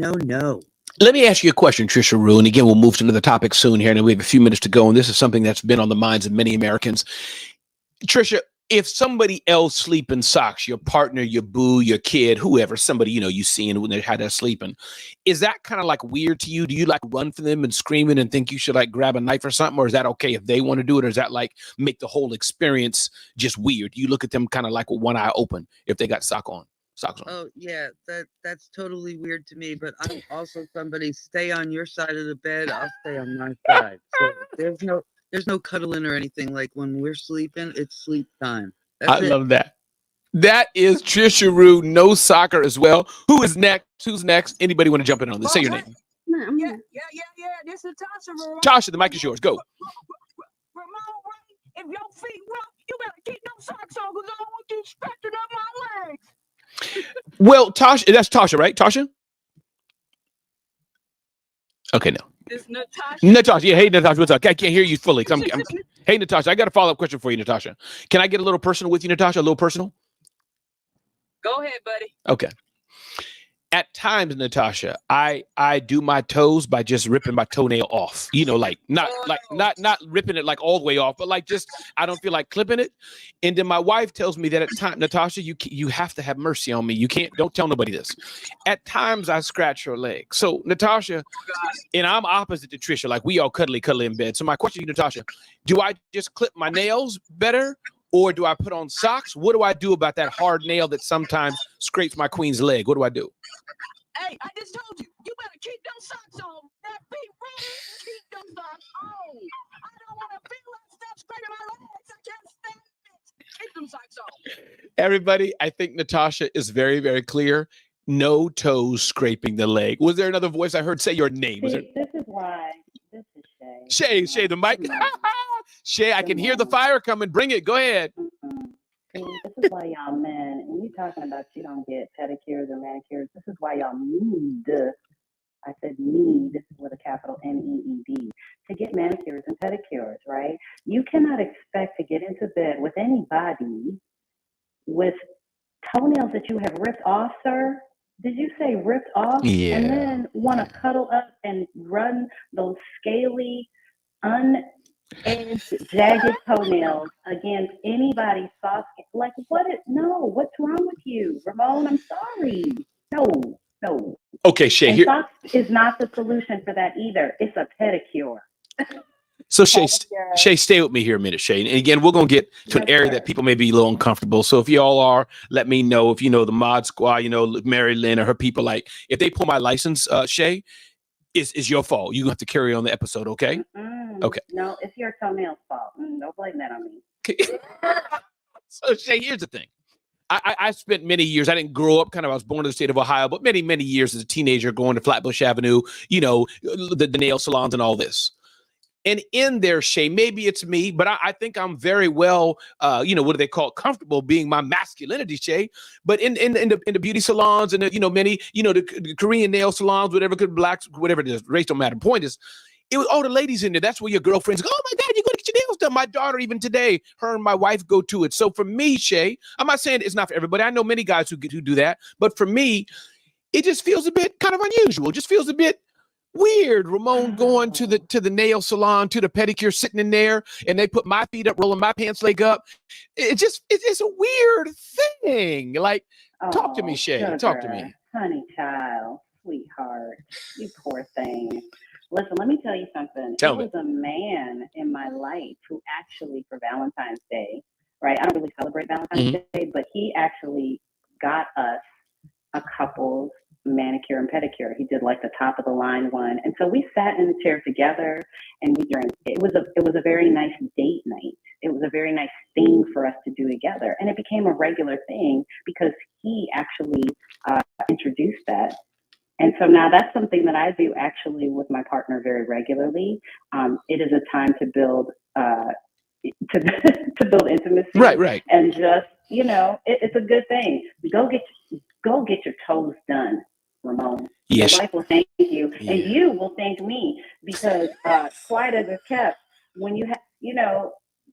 Let me ask you a question, Trisha Rue, and again, we'll move to another topic soon here, and we have a few minutes to go, and this is something that's been on the minds of many Americans. Trisha, if somebody else sleep in socks, your partner, your boo, your kid, whoever, somebody, you know, you seeing when they're sleeping, is that kind of like weird to you? Do you like run for them and screaming and think you should like grab a knife or something? Or is that okay if they want to do it? Or is that like make the whole experience just weird? You look at them kind of like with one eye open if they got socks on. Oh yeah, that's totally weird to me, but I'm also somebody, stay on your side of the bed, I'll stay on my side. So there's no cuddling or anything. Like when we're sleeping, it's sleep time. I love that. That is Trisha Rue, no soccer as well. Who is next? Who's next? Anybody want to jump in on this? Say your name. Yeah. This is Tasha. Ramon. Tasha, the mic is yours. Go. Ramon, if your feet rough, you better keep them socks on because I don't want you stretching up my legs. Well, Tasha, that's Tasha, right? Tasha? Okay, no. It's Natasha. Natasha, yeah. Hey, Natasha, what's up? I can't hear you fully. Hey, Natasha, I got a follow-up question for you, Natasha. Can I get a little personal with you, Natasha? A little personal? Go ahead, buddy. Okay. At times, Natasha, I do my toes by just ripping my toenail off. You know, like not ripping it like all the way off, but like just I don't feel like clipping it. And then my wife tells me that at times, Natasha, you have to have mercy on me. You don't tell nobody this. At times, I scratch her leg. So Natasha, and I'm opposite to Trisha. Like we all cuddly in bed. So my question to you, Natasha, do I just clip my nails better? Or do I put on socks? What do I do about that hard nail that sometimes scrapes my queen's leg? What do I do? Hey, I just told you, you better keep them socks on. That feet ready, keep them socks on. I don't want to feel that stuff scraping my legs. I can't stand it. Keep them socks on. Everybody, I think Natasha is very, very clear. No toes scraping the leg. Was there another voice I heard? Say your name. Was there... This is why. This is Shay. Shay, the mic. Shay, I can hear the fire coming. Bring it. Go ahead. This is why y'all men, and you talking about you don't get pedicures or manicures. This is why y'all need, I said need with a capital NEED, to get manicures and pedicures, right? You cannot expect to get into bed with anybody with toenails that you have ripped off, sir. Did you say ripped off? Yeah. And then want to cuddle up and run those scaly, unedged, jagged toenails against anybody's soft skin? Like, no, what's wrong with you? Ramon, I'm sorry. No. Okay, Shay, And here. socks is not the solution for that either. It's a pedicure. So Shay, stay with me here a minute, Shay. And again, we're gonna get to an area that people may be a little uncomfortable. So if y'all are, let me know. If you know the mod squad, you know Mary Lynn or her people, like if they pull my license, Shay, is your fault. You have to carry on the episode, okay? Okay. No, it's your toenail's fault. Don't blame that on me. Okay. So Shay, here's the thing. I spent many years, I didn't grow up I was born in the state of Ohio, but many, many years as a teenager going to Flatbush Avenue, you know, the nail salons and all this. And in there, Shay, maybe it's me, but I think I'm very well, you know, what do they call it? Comfortable being my masculinity, Shay. But in the beauty salons and, many, the Korean nail salons, whatever, blacks, whatever it is, race don't matter. Point is, it was all the ladies in there. That's where your girlfriends go, oh my God, you're going to get your nails done. My daughter, even today, her and my wife go to it. So for me, Shay, I'm not saying it's not for everybody. I know many guys who do that. But for me, it just feels a bit kind of unusual. It just feels a bit weird. Ramon going to the nail salon, to the pedicure, sitting in there, and they put my feet up, rolling my pants leg up. It's a weird thing. Like, talk to me, Shay. Sugar, talk to me. Honey child, sweetheart, you poor thing. Listen, let me tell you something. Tell me. There was a man in my life who actually, for Valentine's Day, right? I don't really celebrate Valentine's Day, but he actually got us a couple's manicure and pedicure. He did like the top of the line one, and so we sat in the chair together and we drank. It was a very nice date night. It was a very nice thing for us to do together, and it became a regular thing because he actually introduced that. And so now that's something that I do actually with my partner very regularly. It is a time to build to build intimacy, right, and just it's a good thing. Go get your toes done, Ramon. Yes. Your wife will thank you, and you will thank me because quiet as it's kept. When you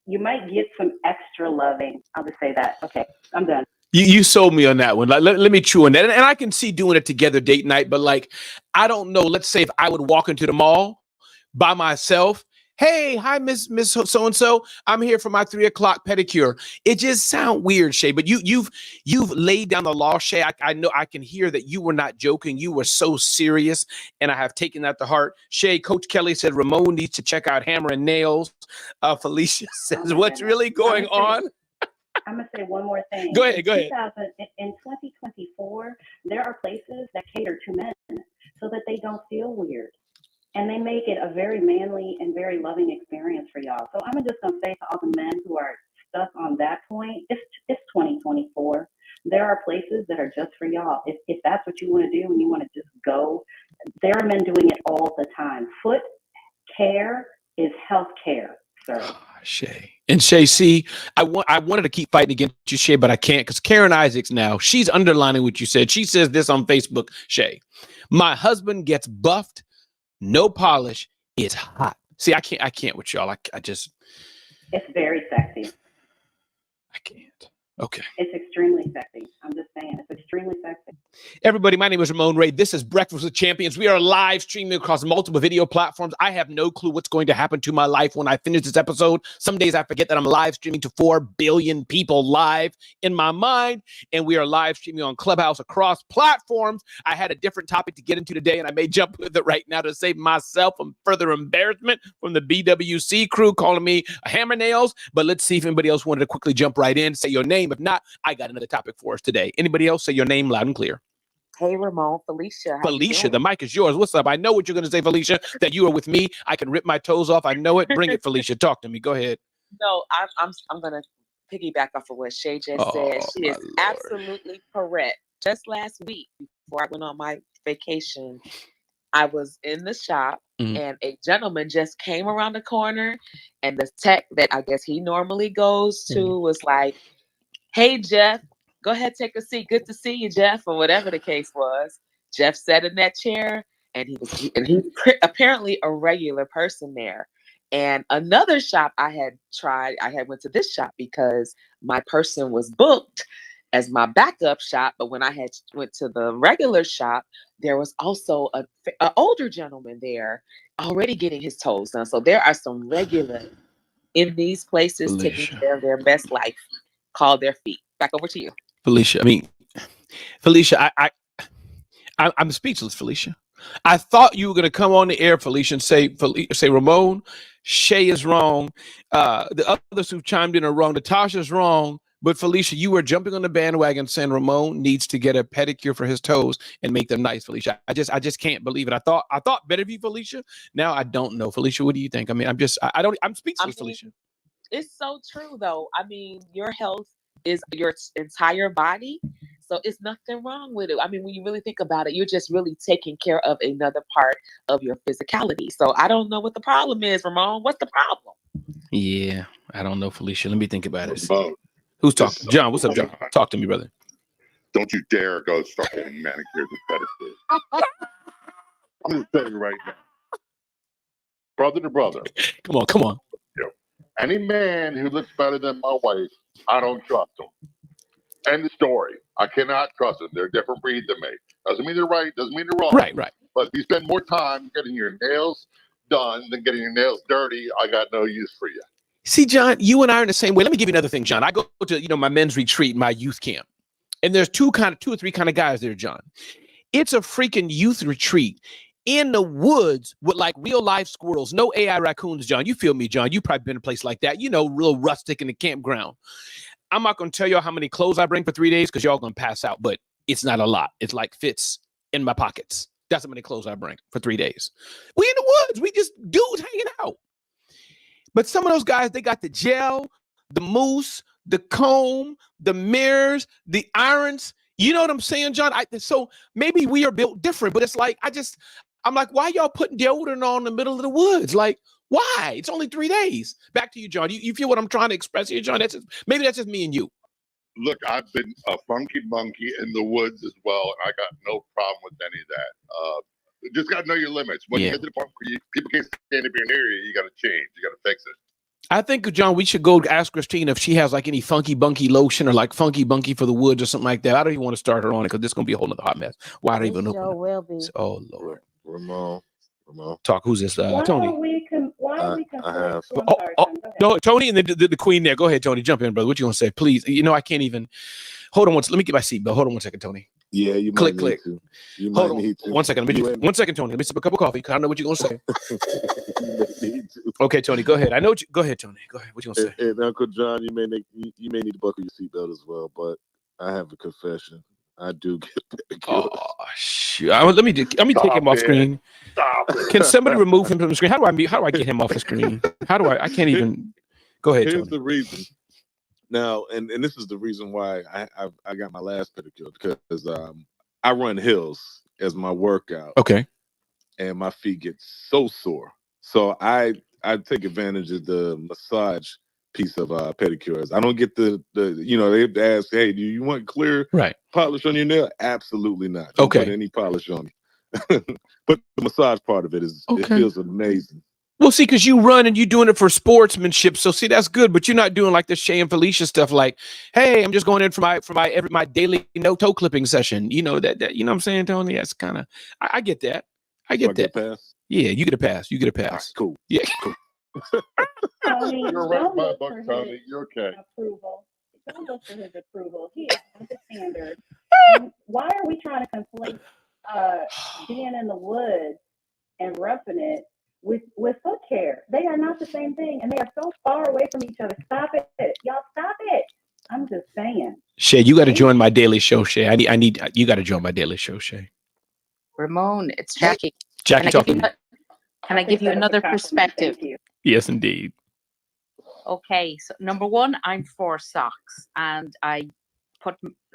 you might get some extra loving. I'll just say that. Okay, I'm done. You sold me on that one. Like, let me chew on that. And I can see doing it together date night, but like, I don't know. Let's say if I would walk into the mall by myself, hey, hi, Miss so-and-so. I'm here for my 3:00 pedicure. It just sounds weird, Shay, but you've laid down the law, Shay. I know I can hear that you were not joking. You were so serious, and I have taken that to heart. Shay, Coach Kelly said Ramon needs to check out Hammer and Nails. Felicia says, what's really going on? I'm going to say one more thing. Go ahead. In 2024, there are places that cater to men so that they don't feel weird. And they make it a very manly and very loving experience for y'all. So I'm just going to say to all the men who are stuck on that point, it's 2024. There are places that are just for y'all. If that's what you want to do and you want to just go, there are men doing it all the time. Foot care is health care, sir. Shay. And Shay, see, I wanted to keep fighting against you, Shay, but I can't because Karen Isaacs now, she's underlining what you said. She says this on Facebook, Shay. My husband gets buffed, no polish, it's hot. See, I can't with y'all. I just. It's very sexy. I can't. Okay. It's extremely sexy. I'm just saying, it's extremely sexy. Everybody, my name is Ramon Ray. This is Breakfast with Champions. We are live streaming across multiple video platforms. I have no clue what's going to happen to my life when I finish this episode. Some days I forget that I'm live streaming to 4 billion people live in my mind, and we are live streaming on Clubhouse across platforms. I had a different topic to get into today, and I may jump with it right now to save myself from further embarrassment from the BWC crew calling me a hammer nails. But let's see if anybody else wanted to quickly jump right in, say your name. If not, I got another topic for us today. Anybody else? Say your name loud and clear. Hey, Ramon, Felicia. Felicia, the mic is yours. What's up? I know what you're going to say, Felicia, that you are with me. I can rip my toes off. I know it. Bring it, Felicia. Talk to me. Go ahead. No, I'm going to piggyback off of what Shay just said. She is absolutely correct. Just last week, before I went on my vacation, I was in the shop and a gentleman just came around the corner, and the tech that I guess he normally goes to was like, hey, Jeff, go ahead, take a seat. Good to see you, Jeff, or whatever the case was. Jeff sat in that chair, and he's apparently a regular person there. And another shop I had went to this shop because my person was booked, as my backup shop. But when I had went to the regular shop, there was also a older gentleman there already getting his toes done. So there are some regulars in these places taking Felicia. care of their best life, called their feet. Back over to you. Felicia. I mean, Felicia, I'm speechless, Felicia. I thought you were going to come on the air, Felicia, and say, Ramon, Shay is wrong. The others who chimed in are wrong. Natasha's wrong. But Felicia, you were jumping on the bandwagon saying Ramon needs to get a pedicure for his toes and make them nice, Felicia. I just can't believe it. I thought better of you, Felicia. Now I don't know, Felicia. What do you think? I mean, I'm speechless, Felicia. It's so true, though. I mean, your health is your entire body. So it's nothing wrong with it. I mean, when you really think about it, you're just really taking care of another part of your physicality. So I don't know what the problem is, Ramon. What's the problem? Yeah, I don't know, Felicia. Let me think about it. Ramon, Who's talking? John, what's up, John? Talk to me, brother. don't you dare go start getting manicures and pedicures. I'm just telling you right now. Brother to brother. Come on. Any man who looks better than my wife, I don't trust him. End of story. I cannot trust them. They're a different breed than me. Doesn't mean they're right. Doesn't mean they're wrong. Right. But if you spend more time getting your nails done than getting your nails dirty, I got no use for you. See, John, you and I are in the same way. Let me give you another thing, John. I go to my men's retreat, my youth camp, and there's two or three kind of guys there, John. It's a freaking youth retreat in the woods with like real life squirrels, no AI raccoons, John. You feel me, John? You've probably been in a place like that, real rustic in the campground. I'm not going to tell y'all how many clothes I bring for 3 days because y'all going to pass out, but it's not a lot. It's like fits in my pockets. That's how many clothes I bring for 3 days. We in the woods. We just dudes hanging out. But some of those guys, they got the gel, the mousse, the comb, the mirrors, the irons. You know what I'm saying, John? So maybe we are built different, but it's like, I'm like, why y'all putting deodorant on in the middle of the woods? Like, why? It's only 3 days. Back to you, John. You feel what I'm trying to express here, John? Maybe that's just me and you. Look, I've been a funky monkey in the woods as well, and I got no problem with any of that. Just got to know your limits. When you get to the point where people can't stand up near you, you got to change. You got to fix it. I think, John, we should go ask Christine if she has like any funky bunky lotion or like funky bunky for the woods or something like that. I don't even want to start her on it because this is going to be a whole other hot mess. Why don't even know? Will be. Oh, Lord. Ramon. Talk. Who's this? Tony. Sorry, No, Tony and the queen there. Go ahead, Tony. Jump in, brother. What you going to say? Please. I can't even. Hold on. Let me get my seatbelt. Hold on 1 second, Tony. Yeah, you click. Might need to. You Hold might on. need to. 1 second. 1 second, Tony. Let me sip a cup of coffee. I know what you're going to say. You may need to. Okay, Tony. Go ahead. I know. Go ahead, Tony. Go ahead. What you going to say? And Uncle John, you may need to buckle your seatbelt as well. But I have a confession. I do get pedicures. Oh shoot! Let me take him off screen. Can somebody remove him from the screen? How do I get him off the screen? I can't even. Go ahead, Here's Tony. the reason. Now, and this is the reason why I got my last pedicure, because I run hills as my workout. Okay. And my feet get so sore. So I take advantage of the massage piece of pedicures. I don't get the they ask, hey, do you want clear polish on your nail? Absolutely not. Don't put any polish on me. But the massage part of it it feels amazing. Well, see, because you run and you're doing it for sportsmanship, so see, that's good. But you're not doing like the Shay and Felicia stuff. Like, hey, I'm just going in for my daily toe clipping session. You know that you know what I'm saying, Tony? That's kind of I get that. I get that. Pass? Yeah, you get a pass. You get a pass. Right, cool. Yeah. Cool. Tony, You're right, my buck, Tony. You're okay. Approval. Don't look for his approval. He is the standard. And why are we trying to conflate being in the woods and roughing it with foot care? They are not the same thing, and they are so far away from each other. Stop it, y'all! Stop it. I'm just saying. Shay, you got to join my daily show, Shay. I need you got to join my daily show, Shay. Ramon, it's Jackie. Jackie, talking. Can I give you another perspective? Yes, indeed. Okay, so number one, I'm for socks, and I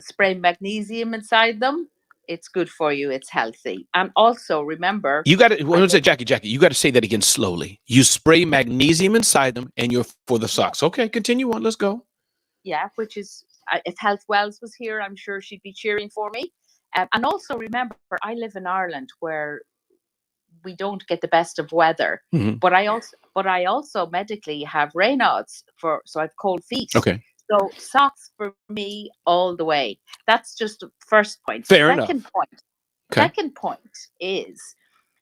spray magnesium inside them. It's good for you. It's healthy. And also remember, you got to Jackie, you got to say that again slowly. You spray magnesium inside them, and you're for the socks. Okay, continue on. Let's go. Yeah, which is if Health Wells was here, I'm sure she'd be cheering for me. And also remember, I live in Ireland where we don't get the best of weather, but I also medically have Raynaud's so I have cold feet. Okay. So socks for me all the way. That's just the first point. Fair enough. Okay. Second point is,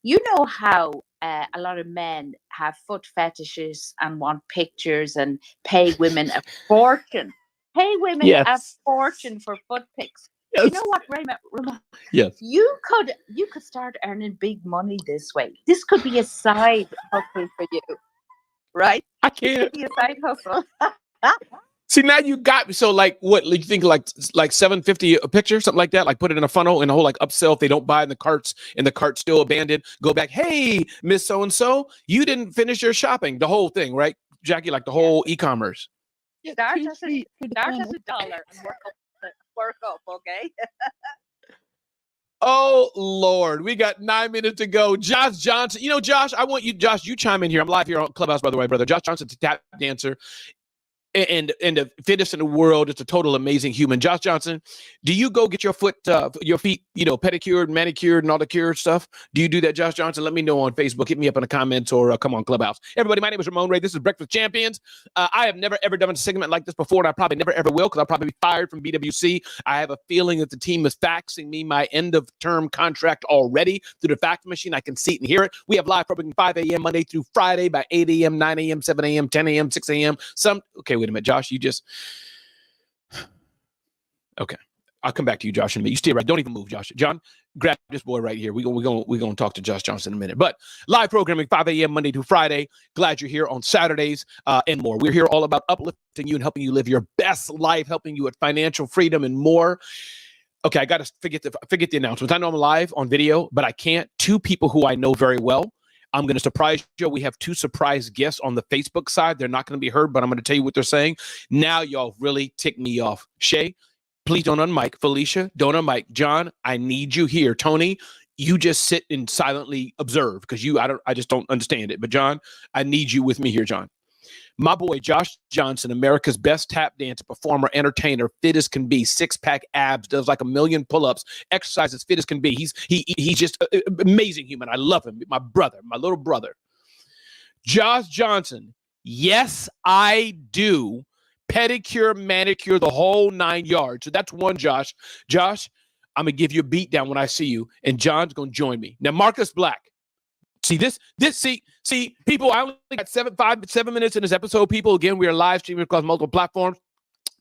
you know how a lot of men have foot fetishes and want pictures and pay women a fortune. Pay women a fortune for foot pics. Yes. You know what, Ramon? Yes. You could start earning big money this way. This could be a side hustle for you, right? I can't. This could be a side hustle. See, now you got me. So, like, what you think, like $7.50 a picture, something like that? Like, put it in a funnel and a whole like upsell. If they don't buy it in the carts, and the cart's still abandoned, go back. Hey, Miss So and So, you didn't finish your shopping. The whole thing, right, Jackie? Like the whole e-commerce. Start as $1 and work up. Okay. Oh Lord, we got 9 minutes to go. Josh Johnson, Josh, I want you, Josh, you chime in here. I'm live here on Clubhouse, by the way, brother. Josh Johnson's a tap dancer. And the fittest in the world. It's a total amazing human. Josh Johnson, do you go get your feet, pedicured, manicured, and all the cure stuff? Do you do that, Josh Johnson? Let me know on Facebook. Hit me up in the comments or come on Clubhouse. Everybody, my name is Ramon Ray. This is Breakfast Champions. I have never, ever done a segment like this before, and I probably never, ever will, because I'll probably be fired from BWC. I have a feeling that the team is faxing me my end-of-term contract already through the fax machine. I can see it and hear it. We have live programming 5 a.m. Monday through Friday by 8 a.m., 9 a.m., 7 a.m., 10 a.m., 6 a.m. Okay, wait a minute, Josh, okay. I'll come back to you, Josh, in a minute. You stay right. Don't even move, Josh. John, grab this boy right here. We're gonna talk to Josh Johnson in a minute. But live programming 5 a.m. Monday through Friday. Glad you're here on Saturdays and more. We're here all about uplifting you and helping you live your best life, helping you with financial freedom and more. Okay, I got to forget the announcements. I know I'm live on video, but I can't. Two people who I know very well. I'm going to surprise you. We have 2 surprise guests on the Facebook side. They're not going to be heard, but I'm going to tell you what they're saying. Now y'all really tick me off. Shay, please don't unmic. Felicia, don't unmic. John, I need you here. Tony, you just sit and silently observe, because I just don't understand it. But John, I need you with me here, John. My boy, Josh Johnson, America's best tap dancer, performer, entertainer, fit as can be, 6-pack abs, does like 1 million pull-ups, exercises fit as can be. He's just an amazing human. I love him. My brother, my little brother. Josh Johnson, yes, I do. Pedicure, manicure, the whole 9 yards. So that's one, Josh. Josh, I'm going to give you a beat down when I see you, and John's going to join me. Now, Marcus Black. See, people, I only got 7 minutes in this episode, people. Again, we are live streaming across multiple platforms.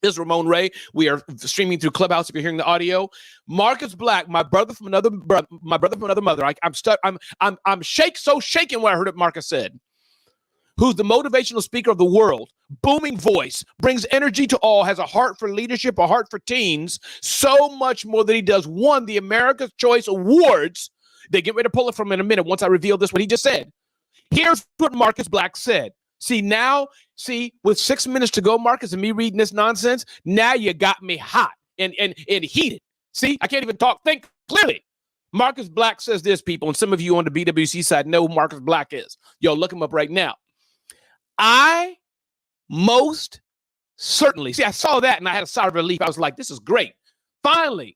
This is Ramon Ray. We are streaming through Clubhouse if you're hearing the audio. Marcus Black, my brother from another mother. I'm shaken when I heard what Marcus said. Who's the motivational speaker of the world, booming voice, brings energy to all, has a heart for leadership, a heart for teens, so much more than he does. Won the America's Choice Awards. They get ready to pull it from him in a minute once I reveal this, what he just said. Here's what Marcus Black said. See, with 6 minutes to go, Marcus, and me reading this nonsense, now you got me hot and heated. See, I can't even talk. Think clearly. Marcus Black says this, people, and some of you on the BWC side know who Marcus Black is. Yo, look him up right now. I most certainly, I saw that and I had a sigh of relief. I was like, this is great. Finally,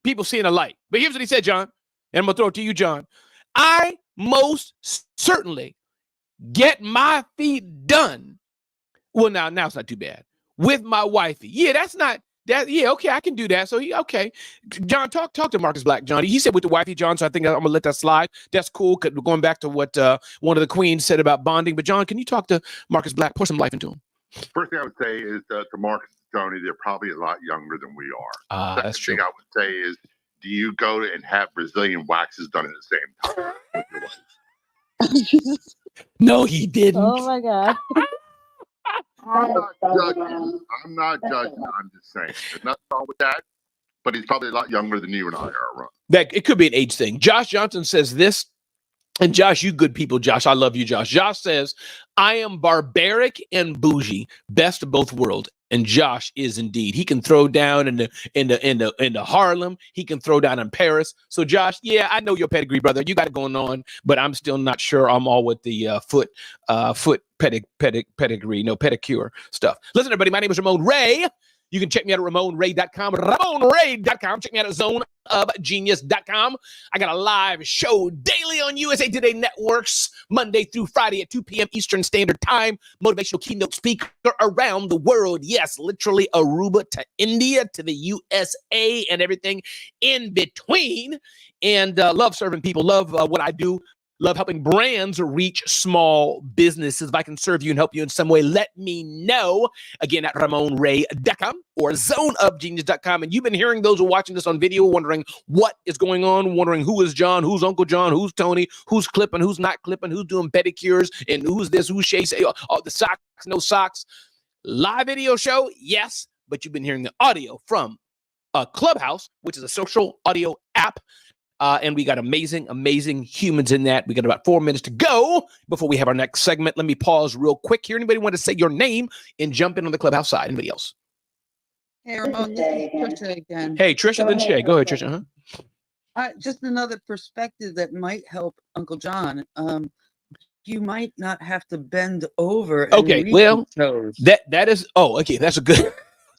people seeing a light. But here's what he said, John. And I'm going to throw it to you, John. I most certainly get my feet done. Well, now it's not too bad. With my wifey. Yeah, that's not that. Yeah, okay, I can do that. So, okay. John, talk to Marcus Black, John. He said with the wifey, John, so I think I'm going to let that slide. That's cool. Going back to what one of the queens said about bonding. But, John, can you talk to Marcus Black? Pour some life into him. First thing I would say is to Marcus and Tony, they're probably a lot younger than we are. That's true. Second thing I would say is, do you go and have Brazilian waxes done at the same time with your wife? No, he didn't. Oh my God. I'm not judging. I'm just saying. There's nothing wrong with that. But he's probably a lot younger than you and I are, Ron. That it could be an age thing. Josh Johnson says this. And Josh, you good people, Josh. I love you, Josh. Josh says, I am barbaric and bougie, best of both worlds. And Josh is indeed. He can throw down in the Harlem. He can throw down in Paris. So Josh, yeah, I know your pedigree, brother. You got it going on, but I'm still not sure I'm all with the foot pedigree, pedicure stuff. Listen, everybody, my name is Ramon Ray. You can check me out at RamonRay.com, RamonRay.com. Check me out at ZoneOfGenius.com. I got a live show daily on USA Today Networks, Monday through Friday at 2 p.m. Eastern Standard Time. Motivational keynote speaker around the world. Yes, literally Aruba to India to the USA and everything in between. And love serving people, love what I do. Love helping brands reach small businesses. If I can serve you and help you in some way, let me know. Again, at RamonRay.com or ZoneOfGenius.com. And you've been hearing those who are watching this on video, wondering what is going on, wondering who is John, who's Uncle John, who's Tony, who's clipping, who's not clipping, who's doing pedicures, and who's this, who's Shay, the socks, no socks. Live video show, yes, but you've been hearing the audio from Clubhouse, which is a social audio app. And we got amazing humans in that. We got about 4 minutes to go before we have our next segment. Let me pause real quick here. Anybody want to say your name and jump in on the Clubhouse side? Anybody else? Hey, Ramon, this is Trisha again. Hey, Trisha, then Shay. Go ahead, Trisha. Just another perspective that might help Uncle John. You might not have to bend over. And Okay, well, that is. Oh, okay, that's a good.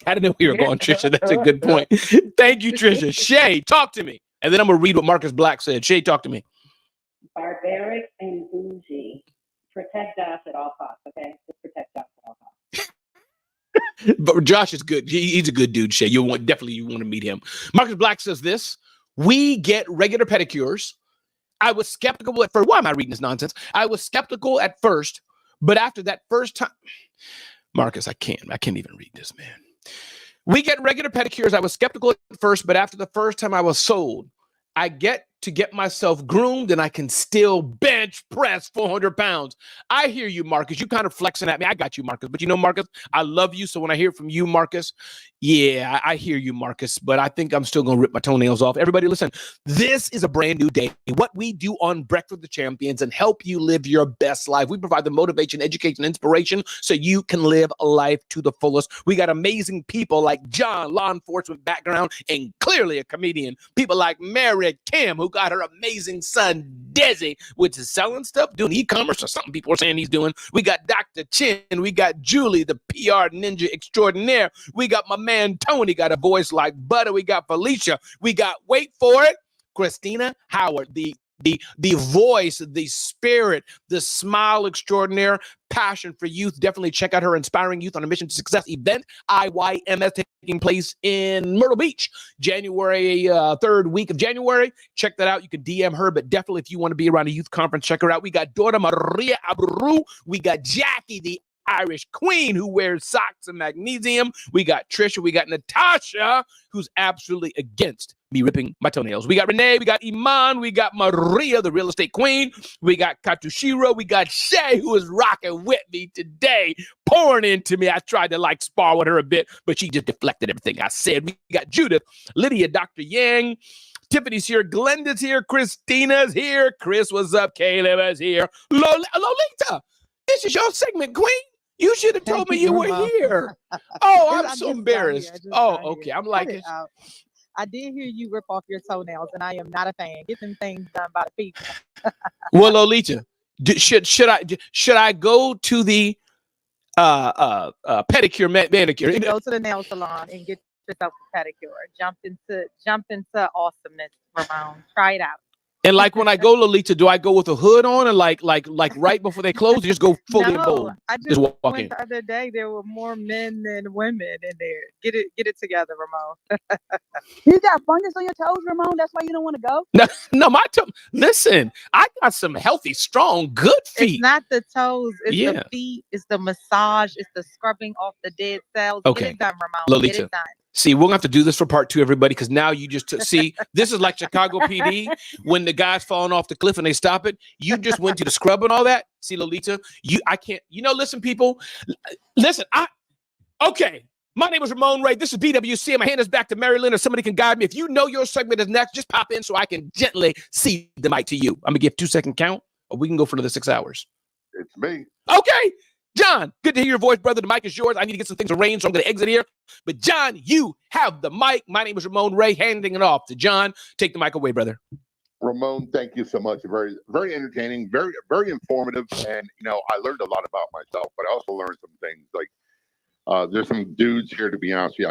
I didn't know we were going, Trisha. That's a good point. Thank you, Trisha. Shay, talk to me. And then I'm going to read what Marcus Black said. Shay, talk to me. Barbaric and bougie. Protect us at all costs, okay? Just protect us at all costs. But Josh is good. He's a good dude, Shay. You want to meet him. Marcus Black says this. We get regular pedicures. I was skeptical at first. Why am I reading this nonsense? I was skeptical at first, but after that first time. Marcus, I can't even read this, man. We get regular pedicures. I was skeptical at first, but after the first time I was sold, I get to get myself groomed and I can still bench press 400 pounds. I hear you, Marcus. You kind of flexing at me. I got you, Marcus. But you know, Marcus, I love you. So when I hear from you, Marcus, yeah, I hear you, Marcus. But I think I'm still going to rip my toenails off. Everybody listen, this is a brand new day. What we do on Breakfast with the Champions and help you live your best life. We provide the motivation, education, inspiration so you can live a life to the fullest. We got amazing people like John, law enforcement background, and clearly a comedian. People like Mary Kim, who got her amazing son, Desi, which is selling stuff, doing e-commerce or something people are saying he's doing. We got Dr. Chin. We got Julie, the PR ninja extraordinaire. We got my man Tony, got a voice like butter. We got Felicia. We got, wait for it, Christina Howard, the voice, the spirit, the smile extraordinaire, passion for youth. Definitely check out her Inspiring Youth on a Mission to Success event, IYMS, taking place in Myrtle Beach, January, third week of January. Check that out. You can DM her, but definitely if you want to be around a youth conference, check her out. We got Dora Maria Abreu. We got Jackie, the Irish queen, who wears socks and magnesium. We got Trisha. We got Natasha, who's absolutely against me ripping my toenails. We got Renee. We got Iman. We got Maria, the real estate queen. We got Katushiro. We got Shay, who is rocking with me today, pouring into me. I tried to spar with her a bit, but she just deflected everything I said. We got Judith, Lydia, Dr. Yang, Tiffany's here, Glenda's here, Christina's here, Chris was up, Caleb is here, Lolita, this is your segment, queen. You should have told me you were here. Oh, I'm so embarrassed. Oh, okay. I'm like it. I did hear you rip off your toenails, and I am not a fan. Get them things done by the people. Well, Lolita, should I go to the pedicure manicure? You go to the nail salon and get yourself a pedicure. Jump into awesomeness, Ramon. Try it out. And when I go, Lolita, do I go with a hood on and like right before they close? Or just go fully in bold. I just walk went in. the other day. There were more men than women in there. Get it together, Ramon. You got fungus on your toes, Ramon? That's why you don't want to go? No, my toe. Listen, I got some healthy, strong, good feet. It's not the toes. It's Yeah. the feet. It's the massage. It's the scrubbing off the dead cells. Okay. Get it done, Ramon. Lolita. Get it done. See, we're going to have to do this for part 2, everybody, because now you just see, this is like Chicago PD when the guy's falling off the cliff and they stop it. You just went to the scrub and all that. See, Lolita, I can't, listen, people, listen, okay. My name is Ramon Ray. This is BWC. My hand is back to Maryland, or somebody can guide me. If you know your segment is next, just pop in so I can gently cede the mic to you. I'm going to give 2-second count, or we can go for another 6 hours. It's me. Okay. John, good to hear your voice, brother. The mic is yours. I need to get some things arranged, so I'm going to exit here. But John, you have the mic. My name is Ramon Ray, handing it off to John. Take the mic away, brother. Ramon, thank you so much. Very, very entertaining, very, very informative. And, I learned a lot about myself, but I also learned some things like there's some dudes here, to be honest with you,